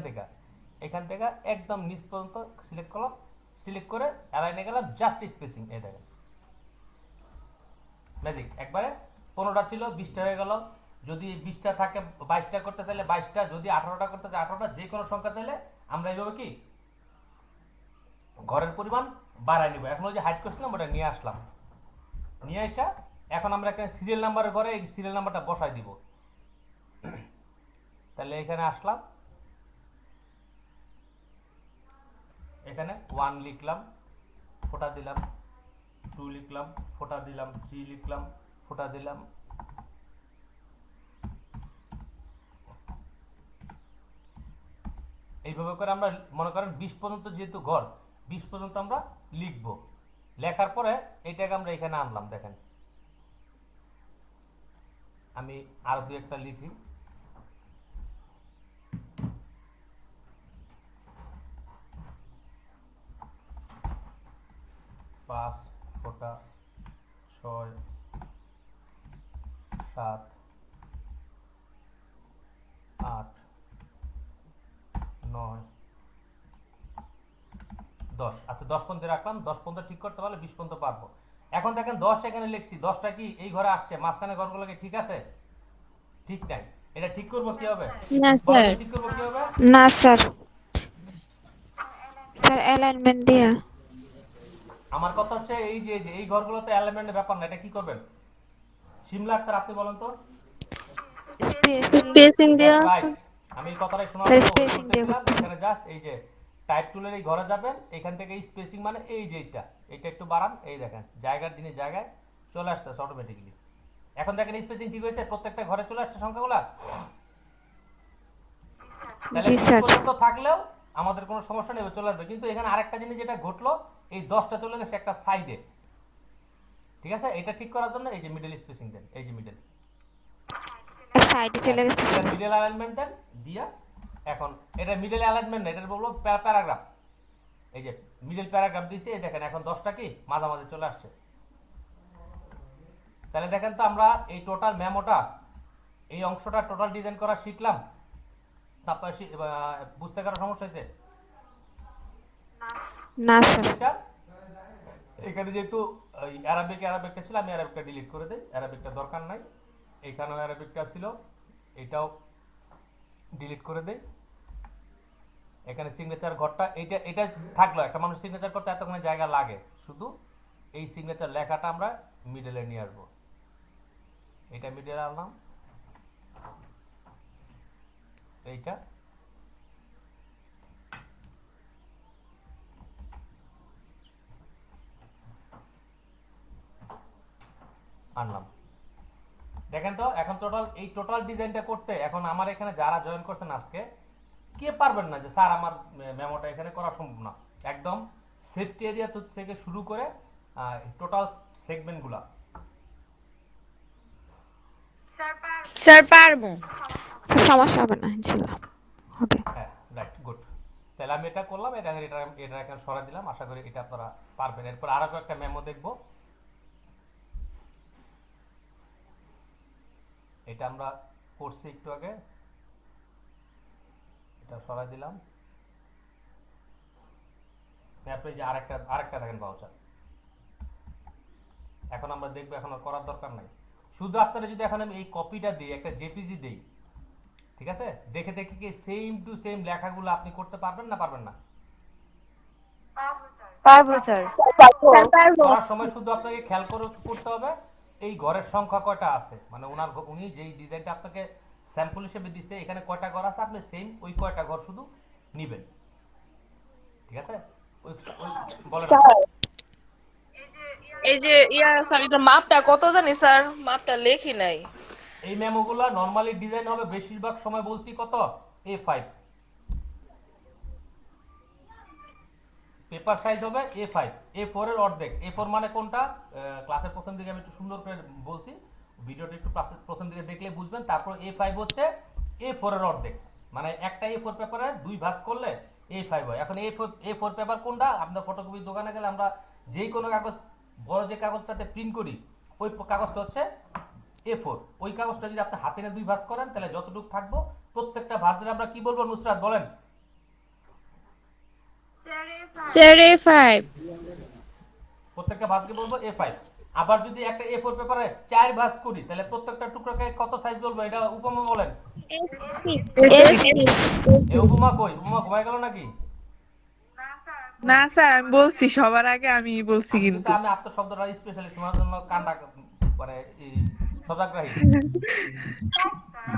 থেকে একদম নিচ পর্যন্ত সিলেক্ট করলাম, সিলেক্ট করে অ্যালাইনে গেলাম, জাস্ট স্পেসিং। এই দেখেন ম্যাজিক একবারে 15টা ছিল 20টা হয়ে গেল। যদি 20টা থাকে 22টা করতে চাইলে 22টা, যদি 18টা করতে চাই 18টা, যে কোনো সংখ্যা চাইলে আমরা এইভাবে কি ঘরের পরিমাণ বাড়ায় নিব। এখন ওই যে হাইড করছিলাম ওটা নিয়ে আসলাম, নিয়ে আসা এখন আমরা এখানে সিরিয়াল নাম্বারের ঘরে এই সিরিয়াল নাম্বারটা বসাই দিব। তাহলে এখানে আসলাম, এখানে 1 লিখলাম, ফোঁটা দিলাম, 2 লিখলাম, ফোঁটা দিলাম, 3 লিখলাম, ফোঁটা দিলাম, এইভাবে করে আমরা মনে করেন 20 পর্যন্ত, যেহেতু ঘর 20 পর্যন্ত আমরা লিখব। লেখার পরে এইটাকে আমরা এখানে আনলাম। দেখেন আমি আর দুই একটা লিখি, পাঁচ ফোঁটা, 6, 7, 8, 9, 10। আচ্ছা 10 পর্যন্ত রাখলাম, 10 পর্যন্ত ঠিক করতে পারলে 20 পর্যন্ত পারবো। এখন দেখেন 10 এখানে লিখছি, 10টা কি এই ঘরে আসছে, মাঝখানে ঘরগুলোকে ঠিক আছে? ঠিক নাই। এটা ঠিক করবো কি হবে? না বলেন স্যার, ঠিক করবো কি হবে? না স্যার, স্যার অ্যালাইনমেন্ট দিয়া আমার কথা হচ্ছে এই যে এই ঘরগুলোতে অ্যালাইনমেন্টের ব্যাপার না, এটা কি করবেন? শিমলা আক্তার আপনি বলেন তো। স্পেসিং স্পেসিং দেওয়া দ্যাটস রাইট। আছে। আমি এই কথাটাই শোনার স্যার জন্য অনুরোধ স্পেসিং দিয়ে করতেছিলাম। করতে হবে। এখানে জাস্ট এই যে টাইপ টুলের এই ঘরে যাবেন, এখান থেকে এই স্পেসিং মানে এই যে এটা একটু বাড়ান, এই দেখেন জায়গার জিনিস জায়গায় চলে আসতেছে অটোমেটিক্যালি। এখন দেখেন স্পেসিং ঠিক হয়েছে, প্রত্যেকটা ঘরে চলে আসছে সংখ্যাগুলা। তাহলে জি 20 স্যার। পর্যন্ত থাকলেও আমাদের কোনো সমস্যা নেই, চলে আসবে। কিন্তু এখানে আরেকটা জিনিস যেটা ঘটলো, এই 10টা চলে গেছে একটা সাইডে, ঠিক আছে? এটা ঠিক করার জন্য এই যে মিডল স্পেসিং দেন, এই যে মিডল, সাইডে চলে গেছে এটা স্যার। মিডল অ্যালাইনমেন্ট দেন দিয়া। এখন এটা মিডল অ্যালাইনমেন্ট না, এটা বলবো প্যারাগ্রাফ। এই যে মিডল প্যারাগ্রাফ দিয়েছি, এই দেখেন এখন 10টা কি মাঝামাঝি চলে আসছে। তাহলে দেখেন তো আমরা এই টোটাল মেমোটা, এই অংশটা টোটাল ডিজাইন করা শিখলাম। তারপরে বুঝতে কারো সমস্যা হয়েছে? না স্যার। আচ্ছা, এখানে যেহেতু অ্যারাবিকটা ছিল, আমি অ্যারাবিকটা ডিলিট করে দিই, অ্যারাবিকটা দরকার নাই। এইখানেও অ্যারাবিকটা ছিল, এটাও ডিলিট করে দেই। এখানে সিগনেচার ঘরটা এটা এটা থাকলো, একটা মানুষ সিগনেচার করতে এতক্ষণ জায়গা লাগে, শুধু এই সিগনেচার লেখাটা আমরা মিডলে নিয়ে আসবো। এটা মিডলে আনলাম, এইটা আনলাম। দেখেন তো এখন এই টোটাল ডিজাইনটা করতে এখন আমার এখানে যারা জয়েন করছেন আজকে, কে পারবেন না যে স্যার আমার মেমোটা এখানে করা সম্ভব না। একদম সেফটি এরিয়া থেকে শুরু করে টোটাল সেগমেন্টগুলা। স্যার পারবো, সমস্যা হবে না, ইনশাআল্লাহ হবে। হ্যাঁ রাইট, গুড। তাহলে আমি এটা করলাম, এটা এখানে সরাই দিলাম। আশা করি এটা আপনারা পারবেন। এরপর আরো একটা মেমো দেখবো, এটা আমরা করছি একটু আগে, এটা সরাই দিলাম। তারপরে যে আরেকটা দেখেন ভাউচার, এখন আমরা দেখবো, এখন আর করার দরকার নাই। শুধু আপনারা যদি এখন আমি এই কপিটা দিই, একটা জেপিজি দেই, ঠিক আছে, দেখে দেখে কি সেম টু সেম লেখাগুলো আপনি করতে পারবেন না পারবেন না? পারবো স্যার। করার সময় শুধু আপনাকে খেয়াল করতে হবে এই ঘরের সংখ্যা কয়টা আছে, মানে উনি যেই ডিজাইনটা আপনাকে স্যাম্পল হিসেবে দিছে, এখানে কয়টা ঘর আছে, আপনি সেম ওই কয়টা ঘর শুধু নিবেন, ঠিক আছে? বলেন। এই যে স্যার, এটা মাপটা কত জানি স্যার, মাপটা লেখি নাই। এই মেমোগুলো নরমালি ডিজাইন হবে বেশিরভাগ সময় বলছি কত, A5। পেপার সাইজ হবে A5, A4 এর অর্ধেক। A4 মানে কোনটা, ক্লাসের প্রথম দিকে আমি একটু সুন্দর করে বলছি, ভিডিওটা একটু ক্লাসের প্রথম দিকে দেখলে বুঝবেন। তারপর A5 হচ্ছে A4 এর অর্ধেক, মানে একটা A4 পেপারে 2 ভাঁজ করলে A5 হয়। এখন A4 পেপার কোনটা, আপনার ফটোকপির দোকানে গেলে আমরা যেই কোনো কাগজ, বড় যে কাগজটাতে প্রিন্ট করি, ওই কাগজটা হচ্ছে A4। ওই কাগজটা যদি আপনি হাতে নিয়ে 2 ভাঁজ করেন, তাহলে যতটুকু থাকবো প্রত্যেকটা ভাঁজে আমরা কি বলবো, নুসরাত বলেন? Sir A5। প্রত্যেকটা ভাঁজকে বলবো A5। আবার যদি একটা A4 পেপারে 4 ভাঁজ করি তাহলে প্রত্যেকটা টুকরাকে কত সাইজ বলবো, এটা উপমা বলেন। এসটি এই উপমা কই, উপমা ঘুমায় গেল নাকি? না স্যার, আমি বলছি সবার আগে আমি বলছি কিন্তু কিন্তু। আমি আত্মশব্দটা স্পেশালিস্ট, তোমার জন্য কানটা মানে এই সজাগরাহী।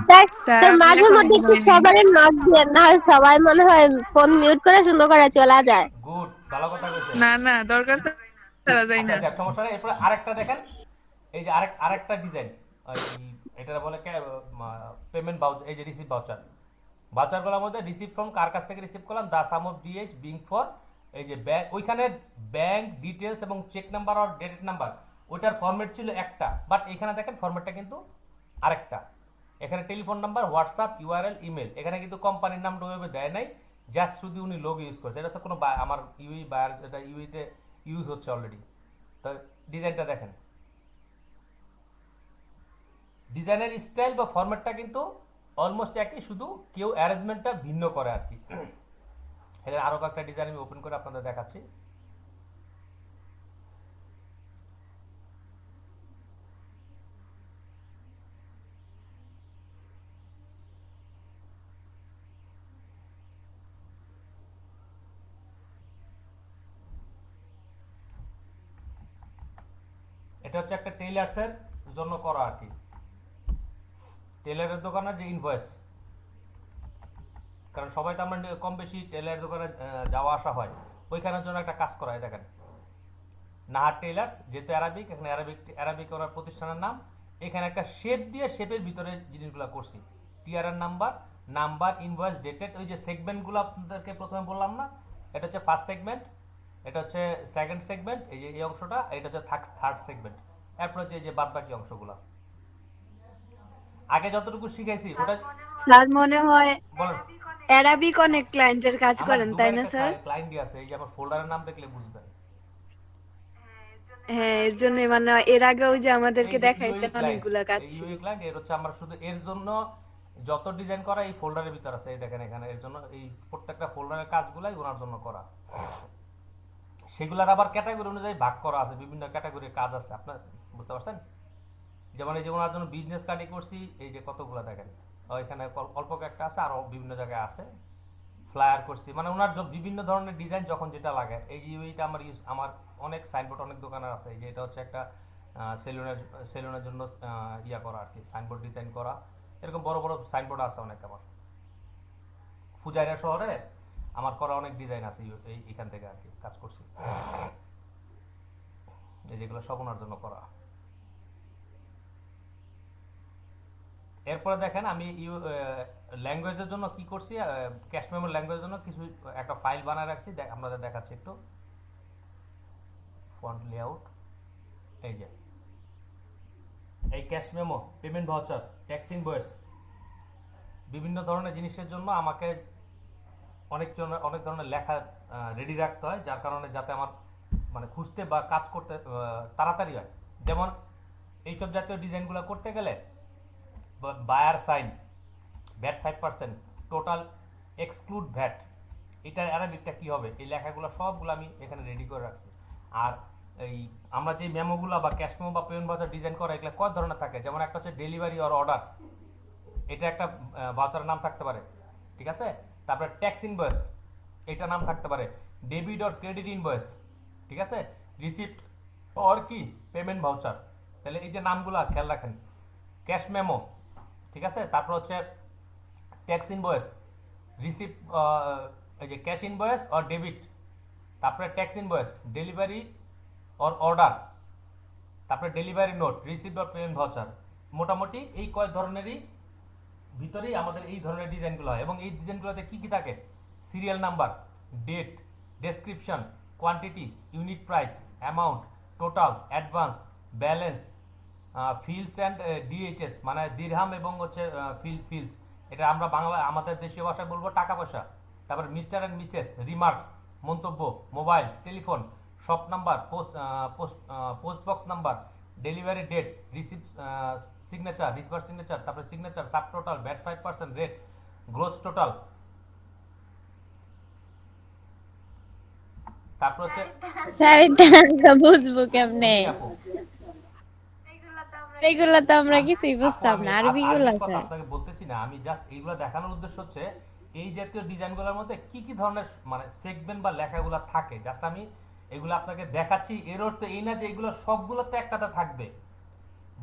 স্যার স্যার স্যার আমি মাঝে এখনো মধ্যে একটু ঘুমাইনি। সবারই নক দিয়ে, না হয় সবাই মনে হয় ফোন মিউট করে সুন্দর করে চলে যায়। গুড, ভালো কথা কইছেন। না না, দরকার ছাড়া যায় আচ্ছা না। যাক, সমস্যা নেই। এরপরে আরেকটা দেখেন, এই যে আরেকটা ডিজাইন, এটা বলে পেমেন্ট ভাউচার। এই যে রিসিভ ভাউচার, ভাউচারগুলোর মধ্যে রিসিভ ফ্রম কার কাছ থেকে রিসিভ করলাম, দা সাম অফ ডিএইচ বিং ফর, এই যে ব্যাংক, ওইখানে ব্যাংক ডিটেলস এবং চেক নাম্বার আর ডেবিট নাম্বার, ওইটার ফরম্যাট ছিল একটা, বাট এখানে দেখেন ফরম্যাটটা কিন্তু আরেকটা। এখানে telephone number, WhatsApp, URL, email, এখানে কিন্তু কোম্পানির নামটা ওইভাবে দেয় নাই, জাস্ট শুধু উনি লোগো ইউজ করছে। এটা তো কোনো আমার ইউই বায়ার, এটা ইউইতে ইউজ হচ্ছে অলরেডি। তো ডিজাইনটা দেখেন, ডিজাইনের স্টাইল বা ফরম্যাটটা কিন্তু অলমোস্ট একই, শুধু কেউ অ্যারেঞ্জমেন্টটা ভিন্ন করে আর কি। এখানে আরো কয়েকটা ডিজাইন আমি ওপেন করে আপনাদের দেখাচ্ছি। এটা হচ্ছে একটা টেইলার্সের জন্য করা আর কি, টেইলারের দোকানের যে ইনভয়েস, কারণ সবাই তো আমরা কম বেশি টেইলারের দোকানে যাওয়া আসা হয়, ওইখানের জন্য একটা কাজ করা হয়। দেখেন নাহার টেইলার্স, যেহেতু অ্যারাবিক, এখানে অ্যারাবিক ওনার প্রতিষ্ঠানের নাম, এখানে একটা শেপ দিয়ে শেপের ভিতরে জিনিসগুলো করছি, TRR number, number, invoice, dated, ওই যে সেগমেন্টগুলো আপনাদেরকে প্রথমে বললাম না, এটা হচ্ছে ফার্স্ট সেগমেন্ট, এটা হচ্ছে সেকেন্ড সেগমেন্ট, এই যে এই অংশটা, এটা হচ্ছে থার্ড সেগমেন্ট, এরপর হচ্ছে এই যে বাদ বাকি অংশগুলো আগে যতটুকু শিখাইছি ওটা। স্যার মনে হয় বলেন। অ্যারাবিক অনেক ক্লায়েন্টের কাজ আমার করেন, তাই দুবার না একটা স্যার? ক্লায়েন্টই আছে, এই যে আমার ফোল্ডারের নাম দেখলে বুঝবেন। হ্যাঁ, এর জন্য মানে এর আগেও যে আমাদেরকে এই যে ইউই দেখাইছেন ক্লায়েন্ট, অনেকগুলা কাজ এই ছিল। ইউই ক্লায়েন্ট, এর হচ্ছে আমরা শুধু এর জন্য যত ডিজাইন করা এই ফোল্ডারের ভিতর আছে, এই দেখেন এখানে, এর জন্য এই প্রত্যেকটা ফোল্ডারের কাজগুলাই ওনার জন্য করা। সেগুলার আবার ক্যাটাগরি অনুযায়ী ভাগ করা আছে, বিভিন্ন ক্যাটাগরির কাজ আছে, আপনার বুঝতে পারছেন। যেমন এই যে ওনার জন্য বিজনেস কার্ডই করছি, এই যে কতগুলো দেখেন, এখানে অল্প একটা আছে, আরো বিভিন্ন জায়গায় আছে, ফ্লায়ার করছি, মানে ওনার বিভিন্ন ধরনের ডিজাইন যখন যেটা লাগে। এই যে ইউইটা আমার আমার অনেক সাইনবোর্ড অনেক দোকানের আছে, এই যে এটা হচ্ছে একটা সেলুনের জন্য ইয়া করা আর কি, সাইনবোর্ড ডিজাইন করা, এরকম বড় বড় সাইনবোর্ড আছে অনেক আমার ফুজাইরা শহরে, আমার করা অনেক ডিজাইন আছে, এইখান থেকে আর কি কাজ করছি, এই যেগুলো সব ওনার জন্য করা। এরপরে দেখেন আমি ল্যাঙ্গুয়েজের জন্য কি করছি, ক্যাশ মেমোর ল্যাঙ্গুয়েজের জন্য কিছু একটা ফাইল বানায় রাখছি, আপনাদের দেখাচ্ছি একটু। ফন্ট লেআউট, এই যে এই cash memo, payment voucher, tax invoice, বিভিন্ন ধরনের জিনিসের জন্য আমাকে অনেক ধরনের লেখা রেডি রাখতে হয়, যার কারণে যাতে আমার মানে খুঁজতে বা কাজ করতে তাড়াতাড়ি হয়। যেমন এইসব জাতীয় ডিজাইনগুলো করতে গেলে buyer sign, VAT 5%, total exclude VAT, এটার অ্যারাবিকটা কি হবে, এই লেখাগুলো সবগুলো আমি এখানে রেডি করে রাখছি। আর এই আমরা যে মেমোগুলো বা ক্যাশ মেমো বা পেমেন্ট ভাউচার ডিজাইন করা, এগুলো কয় ধরনের থাকে, যেমন একটা হচ্ছে ডেলিভারি অর অর্ডার, এটা একটা ভাউচারের নাম থাকতে পারে, ঠিক আছে। তারপরে ট্যাক্স ইনভয়েস, এটা নাম থাকতে পারে, ডেবিট অর ক্রেডিট ইনভয়েস, ঠিক আছে, রিসিপ্ট অর কি পেমেন্ট ভাউচার, তাহলে এই যে নামগুলো খেয়াল রাখেন। ক্যাশ মেমো, ঠিক আছে, তারপর হচ্ছে ট্যাক্স ইনভয়েস, রিসিপ্ট, এই যে ক্যাশ ইনভয়েস অর ডেবিট, তারপরে tax invoice, delivery or order, তারপরে delivery note, receipt or payment voucher, মোটামুটি এই কয় ধরনেরই ভিতরেই আমাদের এই ধরনের ডিজাইনগুলো হয়। এবং এই ডিজাইনগুলোতে কি কি থাকে, serial number, date, description, quantity, unit price, amount, total, advance, balance, fils and DHS, মানে দিরহাম এবং হচ্ছে ফিলস, এটা আমরা বাংলা আমাদের দেশীয় ভাষায় বলবো টাকা পয়সা। তারপর মিস্টার অ্যান্ড মিসেস, রিমার্কস, মন্তব্য, mobile, telephone, shop number, post box number, delivery date, receipt signature, receiver signature, তারপরে signature, sub total, VAT 5%, rate, gross total, তারপর হচ্ছে স্যার এটা বুঝবো কেমনে? আপু এগুলা তো আমরা কিছুই আপু বুঝতাম আমি না, আরবি গুলা আরবির কথা স্যার। আপনাকে বলতেছি না, আমি জাস্ট এইগুলো দেখানোর উদ্দেশ্য হচ্ছে এই জাতীয় ডিজাইনগুলোর মধ্যে কি কি ধরনের মানে সেগমেন্ট বা লেখাগুলো থাকে, জাস্ট আমি এগুলো আপনাকে দেখাচ্ছি। এর অর্থ এই না যে এগুলো সবগুলোতে একটাতে থাকবে।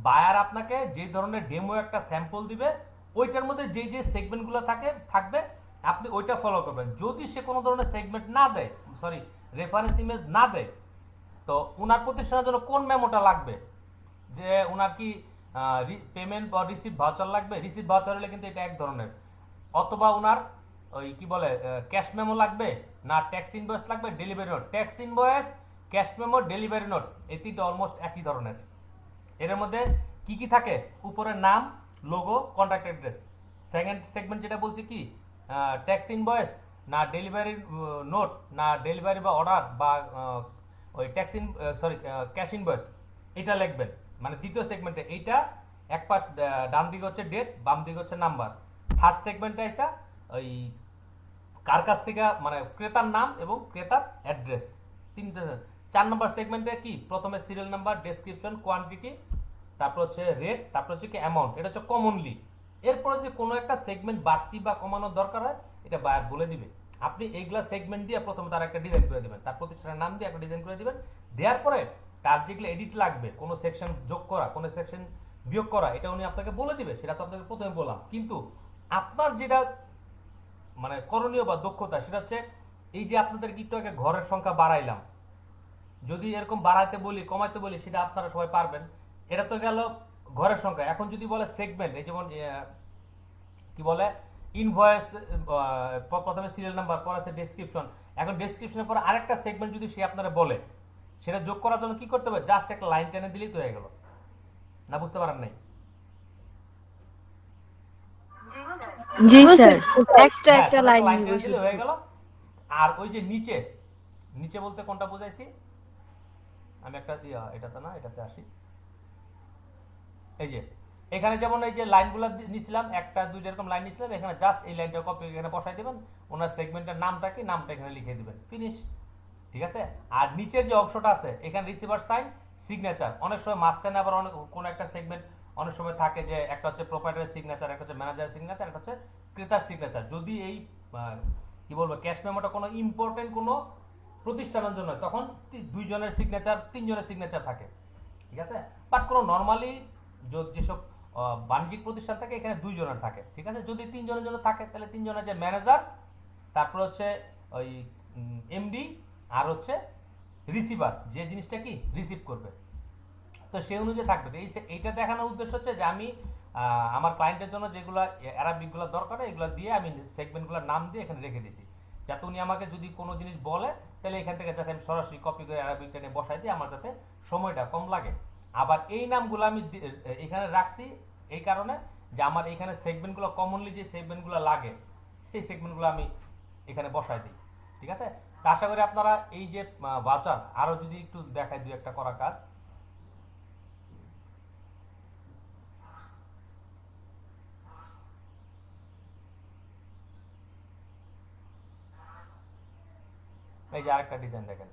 বায়ার আপনাকে যে ধরনের ডেমো একটা স্যাম্পল দিবে, ওইটার মধ্যে যে যে সেগমেন্টগুলো থাকবে আপনি ওইটা ফলো করবেন। যদি সে কোনো ধরনের সেগমেন্ট না দেয়, সরি রেফারেন্স ইমেজ না দেয়, তো ওনার প্রতিষ্ঠানের জন্য কোন মেমোটা লাগবে, যে ওনার কি পেমেন্ট বা রিসিভ ভাউচার লাগবে, রিসিভ ভাউচার হলে কিন্তু এটা এক ধরনের, অথবা ওনার ওই কি বলে ক্যাশ মেমো লাগবে, না ট্যাক্স ইনভয়েস লাগবে, delivery note. Tax invoice, cash memo, delivery note এই তিনটা অলমোস্ট একই ধরনের। এর মধ্যে কি কি থাকে, উপরে নাম, logo, contact address. Second segment যেটা বলছি কি ট্যাক্স ইনভয়েস, না ডেলিভারি নোট, না ডেলিভারি বা অর্ডার বা ওই tax in sorry cash invoice, এটা লিখবেন। মানে দ্বিতীয় সেগমেন্টে এইটা এক পাশ ডান দিকে হচ্ছে ডেট, বাম দিকে হচ্ছে নাম্বার। থার্ড সেগমেন্টে আইসা ওই কার কাছ থেকে মানে ক্রেতার নাম এবং ক্রেতার অ্যাড্রেস তিনটে। 4 নম্বর সেগমেন্টে কি প্রথমে সিরিয়াল নাম্বার, ডেসক্রিপশন, কোয়ান্টিটি, তারপর হচ্ছে রেট, তারপর হচ্ছে কি অ্যামাউন্ট। এটা হচ্ছে কমনলি। এরপরে যদি কোনো একটা সেগমেন্ট বাড়তি বা কমানোর দরকার হয় এটা বায়ার বলে দিবে। আপনি এইগুলা সেগমেন্ট দিয়ে প্রথমে তার একটা ডিজাইন করে দিবেন, তার প্রতিষ্ঠানের নাম দিয়ে একটা ডিজাইন করে দিবেন। দেওয়ার পরে তার যেগুলো এডিট লাগবে, কোনো সেকশন যোগ করা, কোনো সেকশন বিয়োগ করা, এটা উনি আপনাকে বলে দিবে। সেটা তো আপনাকে প্রথমে বললাম। কিন্তু আপনার যেটা মানে করণীয় বা দক্ষতা সেটা হচ্ছে এই যে আপনাদের একটু আগে ঘরের সংখ্যা বাড়াইলাম, যদি এরকম বাড়াইতে বলি কমাইতে বলি সেটা আপনারা সবাই পারবেন। এটা তো গেল ঘরের সংখ্যা। এখন যদি বলে সেগমেন্ট, এই যেমন কি বলে ইনভয়েস, প্রথমে সিরিয়াল নাম্বার, পরে আছে ডেসক্রিপশন। এখন ডেসক্রিপশনের পরে আরেকটা সেগমেন্ট যদি সে আপনারা বলে, সেটা যোগ করার জন্য কি করতে হবে, জাস্ট একটা লাইন টেনে দিলেই তো হয়ে গেল। না বুঝতে পারেন নাই? জি স্যার, বুঝছি। এক্সট্রা হ্যাঁ, একটা ছোট লাইন একটা লাইন নিব টেনে দিলে শুধু। হয়ে গেল। আর ওই যে নিচে, নিচে বলতে কোনটা বোঝাইছি আমি, একটা এটাতে না, এটাতে আসি। এই যে এখানে যেমন এই যে লাইনগুলো নিছিলাম, একটা দুইটা এরকম লাইন নিছিলাম, এখানে জাস্ট এই লাইনটা কপি এখানে বসাই দিবেন। ওনার সেগমেন্টের নামটা কি, নামটা এখানে লিখে দিবেন, ফিনিশ। ঠিক আছে। আর নিচের যে অংশটা আছে এখানে রিসিভার সাইন, সিগনেচার। অনেক সময় মাঝখানে আবার অনেক কোন একটা সেগমেন্ট অনেক সময় থাকে যে একটা হচ্ছে প্রোপাইটারের সিগনেচার, একটা হচ্ছে ম্যানেজারের সিগনেচার, একটা হচ্ছে ক্রেতার সিগনেচার। যদি এই কি বলবো ক্যাশ মেমোটা কোনো ইম্পর্টেন্ট কোনো প্রতিষ্ঠানের জন্য, তখন দুইজনের সিগনেচার, তিনজনের সিগনেচার থাকে। ঠিক আছে। বাট কোনো নর্মালি যেসব বাণিজ্যিক প্রতিষ্ঠান থাকে এখানে দুইজনের থাকে। ঠিক আছে। যদি তিনজনের জন্য থাকে তাহলে তিনজনের যে ম্যানেজার, তারপর হচ্ছে ওই এমডি, আর হচ্ছে রিসিভার যে জিনিসটা কি রিসিভ করবে, তো সেই অনুযায়ী থাকবে। তো এইটা দেখানোর উদ্দেশ্য হচ্ছে যে আমি আমার ক্লায়েন্টের জন্য যেগুলো অ্যারাবিকগুলো দরকার হয় এগুলো দিয়ে আমি সেগমেন্টগুলোর নাম দিয়ে এখানে রেখে দিছি, যাতে উনি আমাকে যদি কোনো জিনিস বলে তাহলে এখান থেকে যাতে আমি সরাসরি কপি করে অ্যারাবিকটা নিয়ে বসাই দিই, আমার যাতে সময়টা কম লাগে। আবার এই নামগুলো আমি এখানে রাখছি এই কারণে যে আমার এখানে সেগমেন্টগুলো কমনলি যে সেগমেন্টগুলো লাগে সেই সেগমেন্টগুলো আমি এখানে বসাই দিই। ঠিক আছে। তা আশা করি আপনারা এই যে ভাউচার আরও যদি একটু দেখায় দুই একটা করা কাজ। এই যে আরেকটা ডিজাইন দেখেন।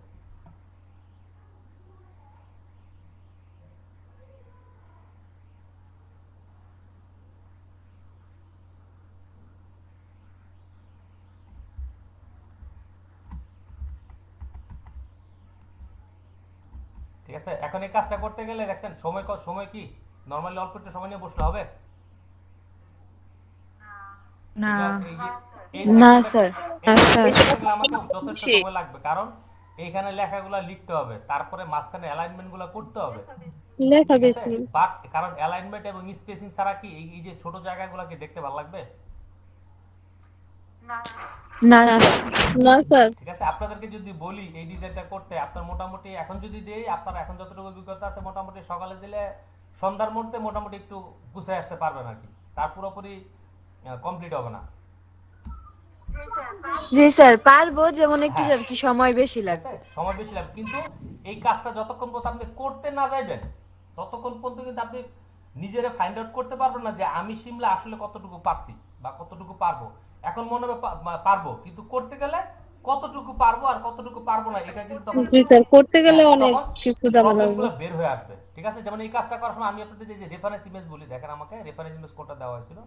ঠিক আছে। এখন এই কাজটা করতে গেলে দেখছেন সময় সময় কি নরমালি অল্প একটু সময় নিয়ে বসলে হবে? না এই যে এই না সেকশনটা স্যার। এই স্যার। সেকশনটা করতে গেলে আমাকে যথেষ্ট জি। সময় লাগবে, কারণ এইখানে লেখাগুলো লিখতে হবে, তারপরে মাঝখানে অ্যালাইনমেন্টগুলো করতে হবে। লেখা ঠিক আছে। বেশি। বাট কারণ অ্যালাইনমেন্ট এবং স্পেসিং ছাড়া কি এই যে ছোট জায়গাগুলো কি দেখতে ভালো লাগবে? না না স্যার। না স্যার। ঠিক আছে। আপনাদেরকে যদি বলি এই ডিজাইনটা করতে, আপনার মোটামুটি এখন যদি দেই, আপনার এখন যতটুকু অভিজ্ঞতা আছে মোটামুটি সকালে দিলে সন্ধ্যার মধ্যে মোটামুটি একটু গুছিয়ে আসতে পারবেন আর কি। তার পুরোপুরি কমপ্লিট হবে না। জি স্যার, পারবো, যেমন একটু হ্যাঁ, আর কি সময় বেশি ঠিক আছে। লাগবে। সময় বেশি লাগবে, কিন্তু এই কাজটা যতক্ষণ পর্যন্ত আপনি করতে না যাইবেন ততক্ষণ পর্যন্ত কিন্তু আপনি নিজেরা ফাইন্ড আউট করতে পারবেন না যে আমি শিমলা আসলে কতটুকু পারছি বা কতটুকু পারবো। এখন মনে হবে পারবো, কিন্তু করতে গেলে কতটুকু পারবো আর কতটুকু পারবো না এটা কিন্তু তখন জি স্যার, করতে গেলে হ্যাঁ, অনেক তখন কিছু জানা লাগবে। প্রবলেমগুলো বের হয়ে আসবে। ঠিক আছে, যেমন এই কাজটা করার সময় আমি আপনাদের যে রেফারেন্স ইমেজ বলি, দেখেন আমাকে রেফারেন্স ইমেজ কোনটা দেওয়া হয়েছিল।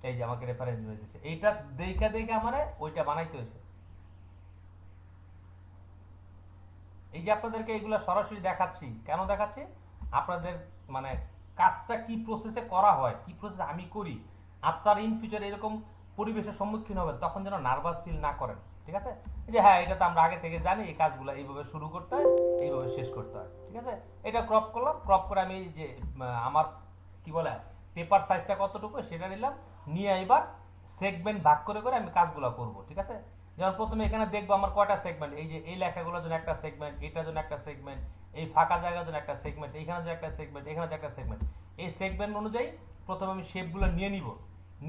এই যে আমাকে রেফারেন্স ইমেজ দিছে, এইটা দেখে দেখে আমারে ওইটা বানাইতে হয়েছে। এই যে আপনাদেরকে এইগুলো সরাসরি দেখাচ্ছি, কেন দেখাচ্ছি? আপনাদের মানে কাজটা কি প্রসেসে করা হয়, কি প্রসেস আমি করি, আপনার ইন ফিউচার এরকম পরিবেশের সম্মুখীন হবেন তখন যেন নার্ভাস ফিল না করেন। ঠিক আছে, এই যে হ্যাঁ এটা তো আমরা আগে থেকে জানি, এই কাজগুলো এইভাবে শুরু করতে হয়, এইভাবে শেষ করতে হয়। ঠিক আছে, এটা ক্রপ করলাম, ক্রপ করে আমি এই যে আমার কি বলে পেপার সাইজটা কতটুকু সেটা নিলাম, নিয়ে এবার সেগমেন্ট ভাগ করে করে আমি কাজগুলো করব। ঠিক আছে, যেমন প্রথমে এখানে দেখবো আমার কয়টা সেগমেন্ট, এই যে এই লেখাগুলোর জন্য একটা সেগমেন্ট, এটার জন্য একটা সেগমেন্ট, এই ফাঁকা জায়গার জন্য একটা সেগমেন্ট, এইখানে যে একটা সেগমেন্ট, এখানে যে একটা সেগমেন্ট, এই সেগমেন্ট অনুযায়ী প্রথমে আমি শেপগুলো নিয়ে নিব,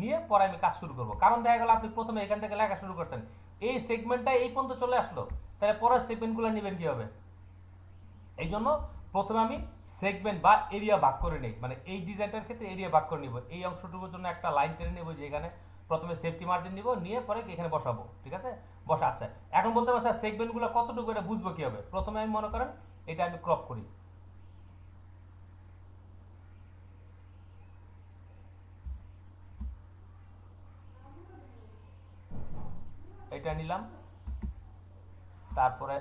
নিয়ে পরে আমি কাজ শুরু করব। কারণ দেখা গেল আপনি প্রথমে এখান থেকে লেখা শুরু করছেন, এই সেগমেন্টটা এই পর্যন্ত চলে আসলো, তাহলে পরের সেগমেন্টগুলো নেবেন কিভাবে? এই জন্য প্রথমে আমি সেগমেন্ট বা এরিয়া ভাগ করে নেই, মানে এই ডিজাইনটার ক্ষেত্রে এরিয়া ভাগ করে নিব, এই অংশটুকুর জন্য একটা লাইন টেনে নেব, যে এখানে প্রথমে সেফটি মার্জিন নিব, নিয়ে পরে এখানে বসাবো। ঠিক আছে, বসা। আচ্ছা, এখন বলতে পারছি সেগমেন্টগুলো কতটুকু এটা বুঝবো কিভাবে? প্রথমে আমি মনে করেন এটা আমি ক্রপ করি, এটা নিলাম, তারপরে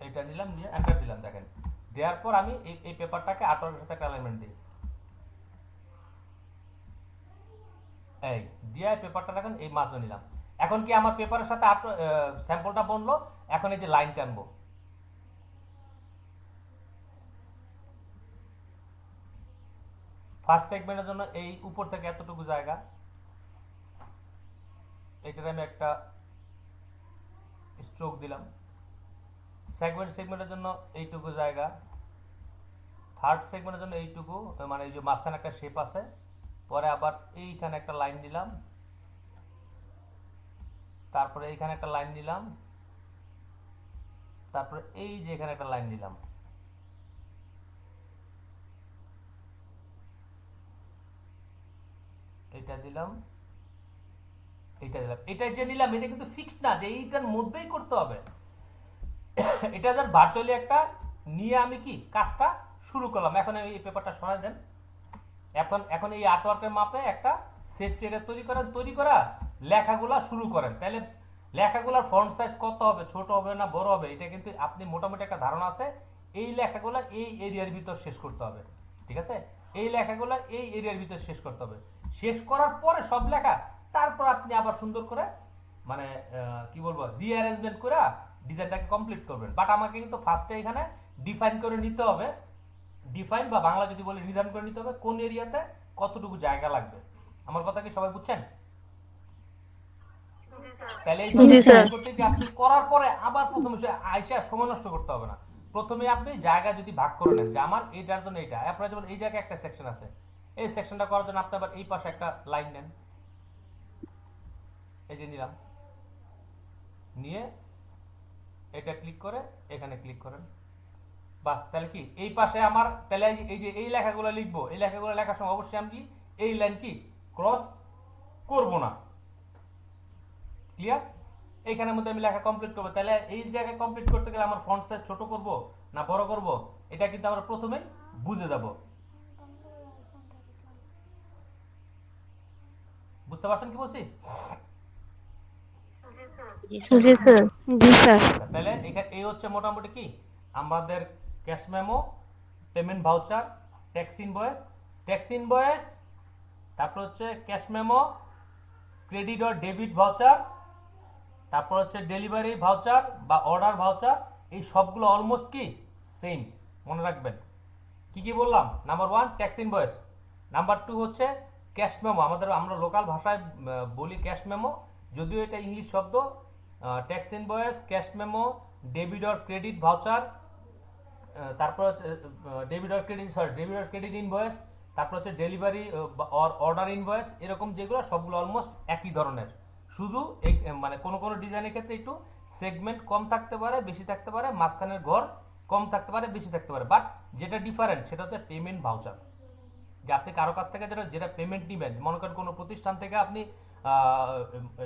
এটা নিলাম, নিয়ে এন্টার দিলাম। দেখেন, দেওয়ার পর আমি এই পেপারটাকে আর্টওয়ার্কের সাথে একটা অ্যালাইনমেন্ট দিই, এই দিয়ে পেপারটা রাখেন এই মাঝে নিলাম। এখন কি আমার পেপারের সাথে স্যাম্পলটা বনলো, এখন এই যে লাইন টানবো, ফার্স্ট সেগমেন্টের জন্য এই উপর থেকে এতটুকু জায়গা, এটার আমি একটা স্ট্রোক দিলাম। সেগমেন্টের জন্য এইটুকু জায়গা, থার্ড সেগমেন্টের জন্য এইটুকু, মানে এই যে মাঝখানে একটা শেপ আছে, পরে আবার এইখানে একটা লাইন দিলাম, তারপরে এইখানে একটা লাইন দিলাম, তারপরে এই যে এখানে একটা লাইন দিলাম। এটা দিলাম, এটা দিলাম, এটা যে নিলাম এটা কিন্তু ফিক্সড না যে এইটার মধ্যেই করতে হবে। এটা জাস্ট ভার্চুয়ালি একটা নিয়ে আমি কি কাজটা শুরু করলাম। এখন এই পেপারটা সরাই দেন। এখন এখন এই আর্টওয়ার্কের মাপে একটা সেফটি এরিয়া তৈরি করা লেখাগুলা শুরু করেন। তাহলে লেখাগুলার ফন্ট সাইজ কত হবে, ছোট হবে না বড় হবে, এটা কিন্তু আপনি মোটামুটি একটা ধারণা আছে। এই লেখাগুলা এই এরিয়ার ভিতর শেষ করতে হবে। ঠিক আছে, এই লেখাগুলা এই এরিয়ার ভিতর শেষ করতে হবে। শেষ করার পরে সব লেখা, তারপর আপনি আবার সুন্দর করে মানে কি বলবো রিঅ্যারেঞ্জমেন্ট করে ডিজাইনটাকে কমপ্লিট করবেন। বাট আমাকে কিন্তু ফার্স্টে এখানে ডিফাইন করে নিতে হবে, ডিফাইন বা বাংলা যদি বলে নির্ধারণ করে নিতে হবে কোন এরিয়াতে কতটুকু জায়গা লাগবে। আমার কথা কি সবাই বুঝছেন? তাহলে এই জি স্যার। করতে কি আপনি করার পরে আবার প্রথমে আইসা সময় নষ্ট করতে হবে না। প্রথমে আপনি জায়গা যদি ভাগ করে নেন যে আমার এইটার জন্য এইটা, আপনার যেমন এই জায়গায় একটা সেকশন আছে, এই সেকশনটা করার জন্য আপনি আবার এই পাশে একটা লাইন নেন, এই যে নিলাম, নিয়ে এটা ক্লিক করে এখানে ক্লিক করেন, বাস। তাহলে কি এই পাশে আমার তাহলে এই যে এই লেখাগুলো লিখবো, এই লেখাগুলো লেখার সময় অবশ্যই আমি এই লাইন কি ক্রস করব না। ক্লিয়ার? এইখানের মধ্যে আমি লেখা কমপ্লিট করবো। তাহলে এই জায়গায় কমপ্লিট করতে গেলে আমার ফন্ট সাইজ ছোট করব না বড় করব, এটা কিন্তু আমরা প্রথমেই বুঝে যাব। বুঝতে পারছেন কি বলছি? জি স্যার। জি স্যার। তাহলে এখানে এই হচ্ছে মোটামুটি কি আমাদের cash memo, payment voucher, tax invoice, তারপর হচ্ছে cash memo, credit or debit voucher, তারপর হচ্ছে ডেলিভারি ভাউচার বা অর্ডার ভাউচার। এই সবগুলো অলমোস্ট কি সেম, মনে রাখবেন। কি কি বললাম? নাম্বার 1 ট্যাক্স ইনভয়েস, নাম্বার 2 হচ্ছে ক্যাশ মেমো, আমরা লোকাল ভাষায় বলি ক্যাশ মেমো, যদিও এটা ইংলিশ শব্দ। Tax invoice, cash memo, debit or credit voucher, তারপর হচ্ছে ডেবিট অর ক্রেডিট ইনভয়েস, তারপর হচ্ছে ডেলিভারি অর অর্ডার ইনভয়েস। এরকম যেগুলো সবগুলো অলমোস্ট একই ধরনের, শুধু মানে কোনো কোনো ডিজাইনের ক্ষেত্রে একটু সেগমেন্ট কম থাকতে পারে, বেশি থাকতে পারে, মাঝখানের ঘর কম থাকতে পারে, বেশি থাকতে পারে, বাট যেটা ডিফারেন্ট সেটা হচ্ছে পেমেন্ট ভাউচার। যে আপনি কারো কাছ থেকে যেটা যেটা পেমেন্ট নেবেন, মনে করেন কোনো প্রতিষ্ঠান থেকে আপনি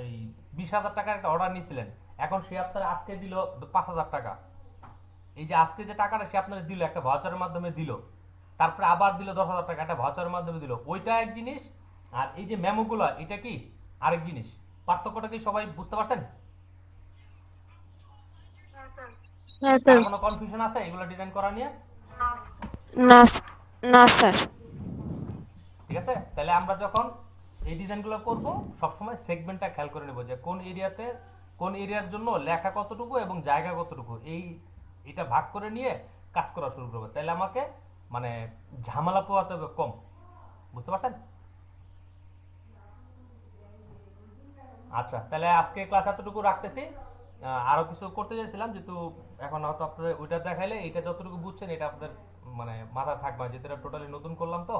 এই 20,000 টাকার একটা অর্ডার নিয়েছিলেন, এখন সে আপনার আজকে দিল 5,000 টাকা। এই যে আজকে যে টাকাটা সে আপনার দিল একটা ভাউচারের মাধ্যমে দিল, তারপরে আবার দিল 10,000 টাকা একটা ভাউচারের মাধ্যমে দিল, ওইটা এক জিনিস। আর এই যে মেমোগুলো এটা কি আরেক জিনিস। পার্থক্যটা কি সবাই বুঝতে পারছেন? হ্যাঁ স্যার। আর কোনো কনফিউশন আছে এগুলো ডিজাইন করা নিয়ে? না না স্যার। ঠিক আছে, তাহলে আমরা যখন এই ডিজাইনগুলো করব সবসময় সেগমেন্টটা খেয়াল করে নেব যে কোন এরিয়াতে কোন এরিয়ার জন্য লেখা কতটুকু এবং জায়গা কতটুকু, এটা ভাগ করে নিয়ে কাজ করা শুরু করবো। তাহলে আমাকে মানে ঝামেলা পোহাতে হবে কম। বুঝতে পারছেন? আচ্ছা, তাহলে আজকে ক্লাস এতটুকু রাখতেছি। আরো কিছু করতে চাইছিলাম, যেহেতু এখন হয়তো আপনাদের ওইটা দেখাইলে এটা যতটুকু বুঝছেন এটা আপনাদের মানে মাথায় থাকবে না, যেহেতু এটা টোটালি নতুন করলাম তো।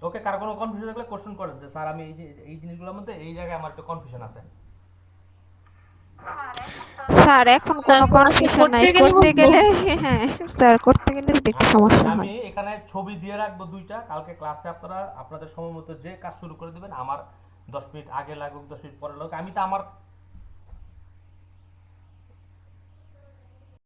ওকে, কার কোনো কনফিউশন থাকলে কোশ্চেন করেন যে স্যার আমি এই জিনিসগুলোর মধ্যে এই জায়গায় আমার একটু কনফিউশন আছে। স্যার এখন স্যার কোনো কনফিউশন নাই, করতে গেলে হ্যাঁ স্যার করতে গেলে যদি একটু সমস্যা আমি হয়। এখানে ছবি দিয়ে রাখবো দুইটা, কালকে ক্লাসে আপনারা আপনাদের সময় মতো যে কাজ শুরু করে দিবেন। আমার 10 মিনিট আগে লাগুক 10 মিনিট পরে লাগুক, আমি তো আমার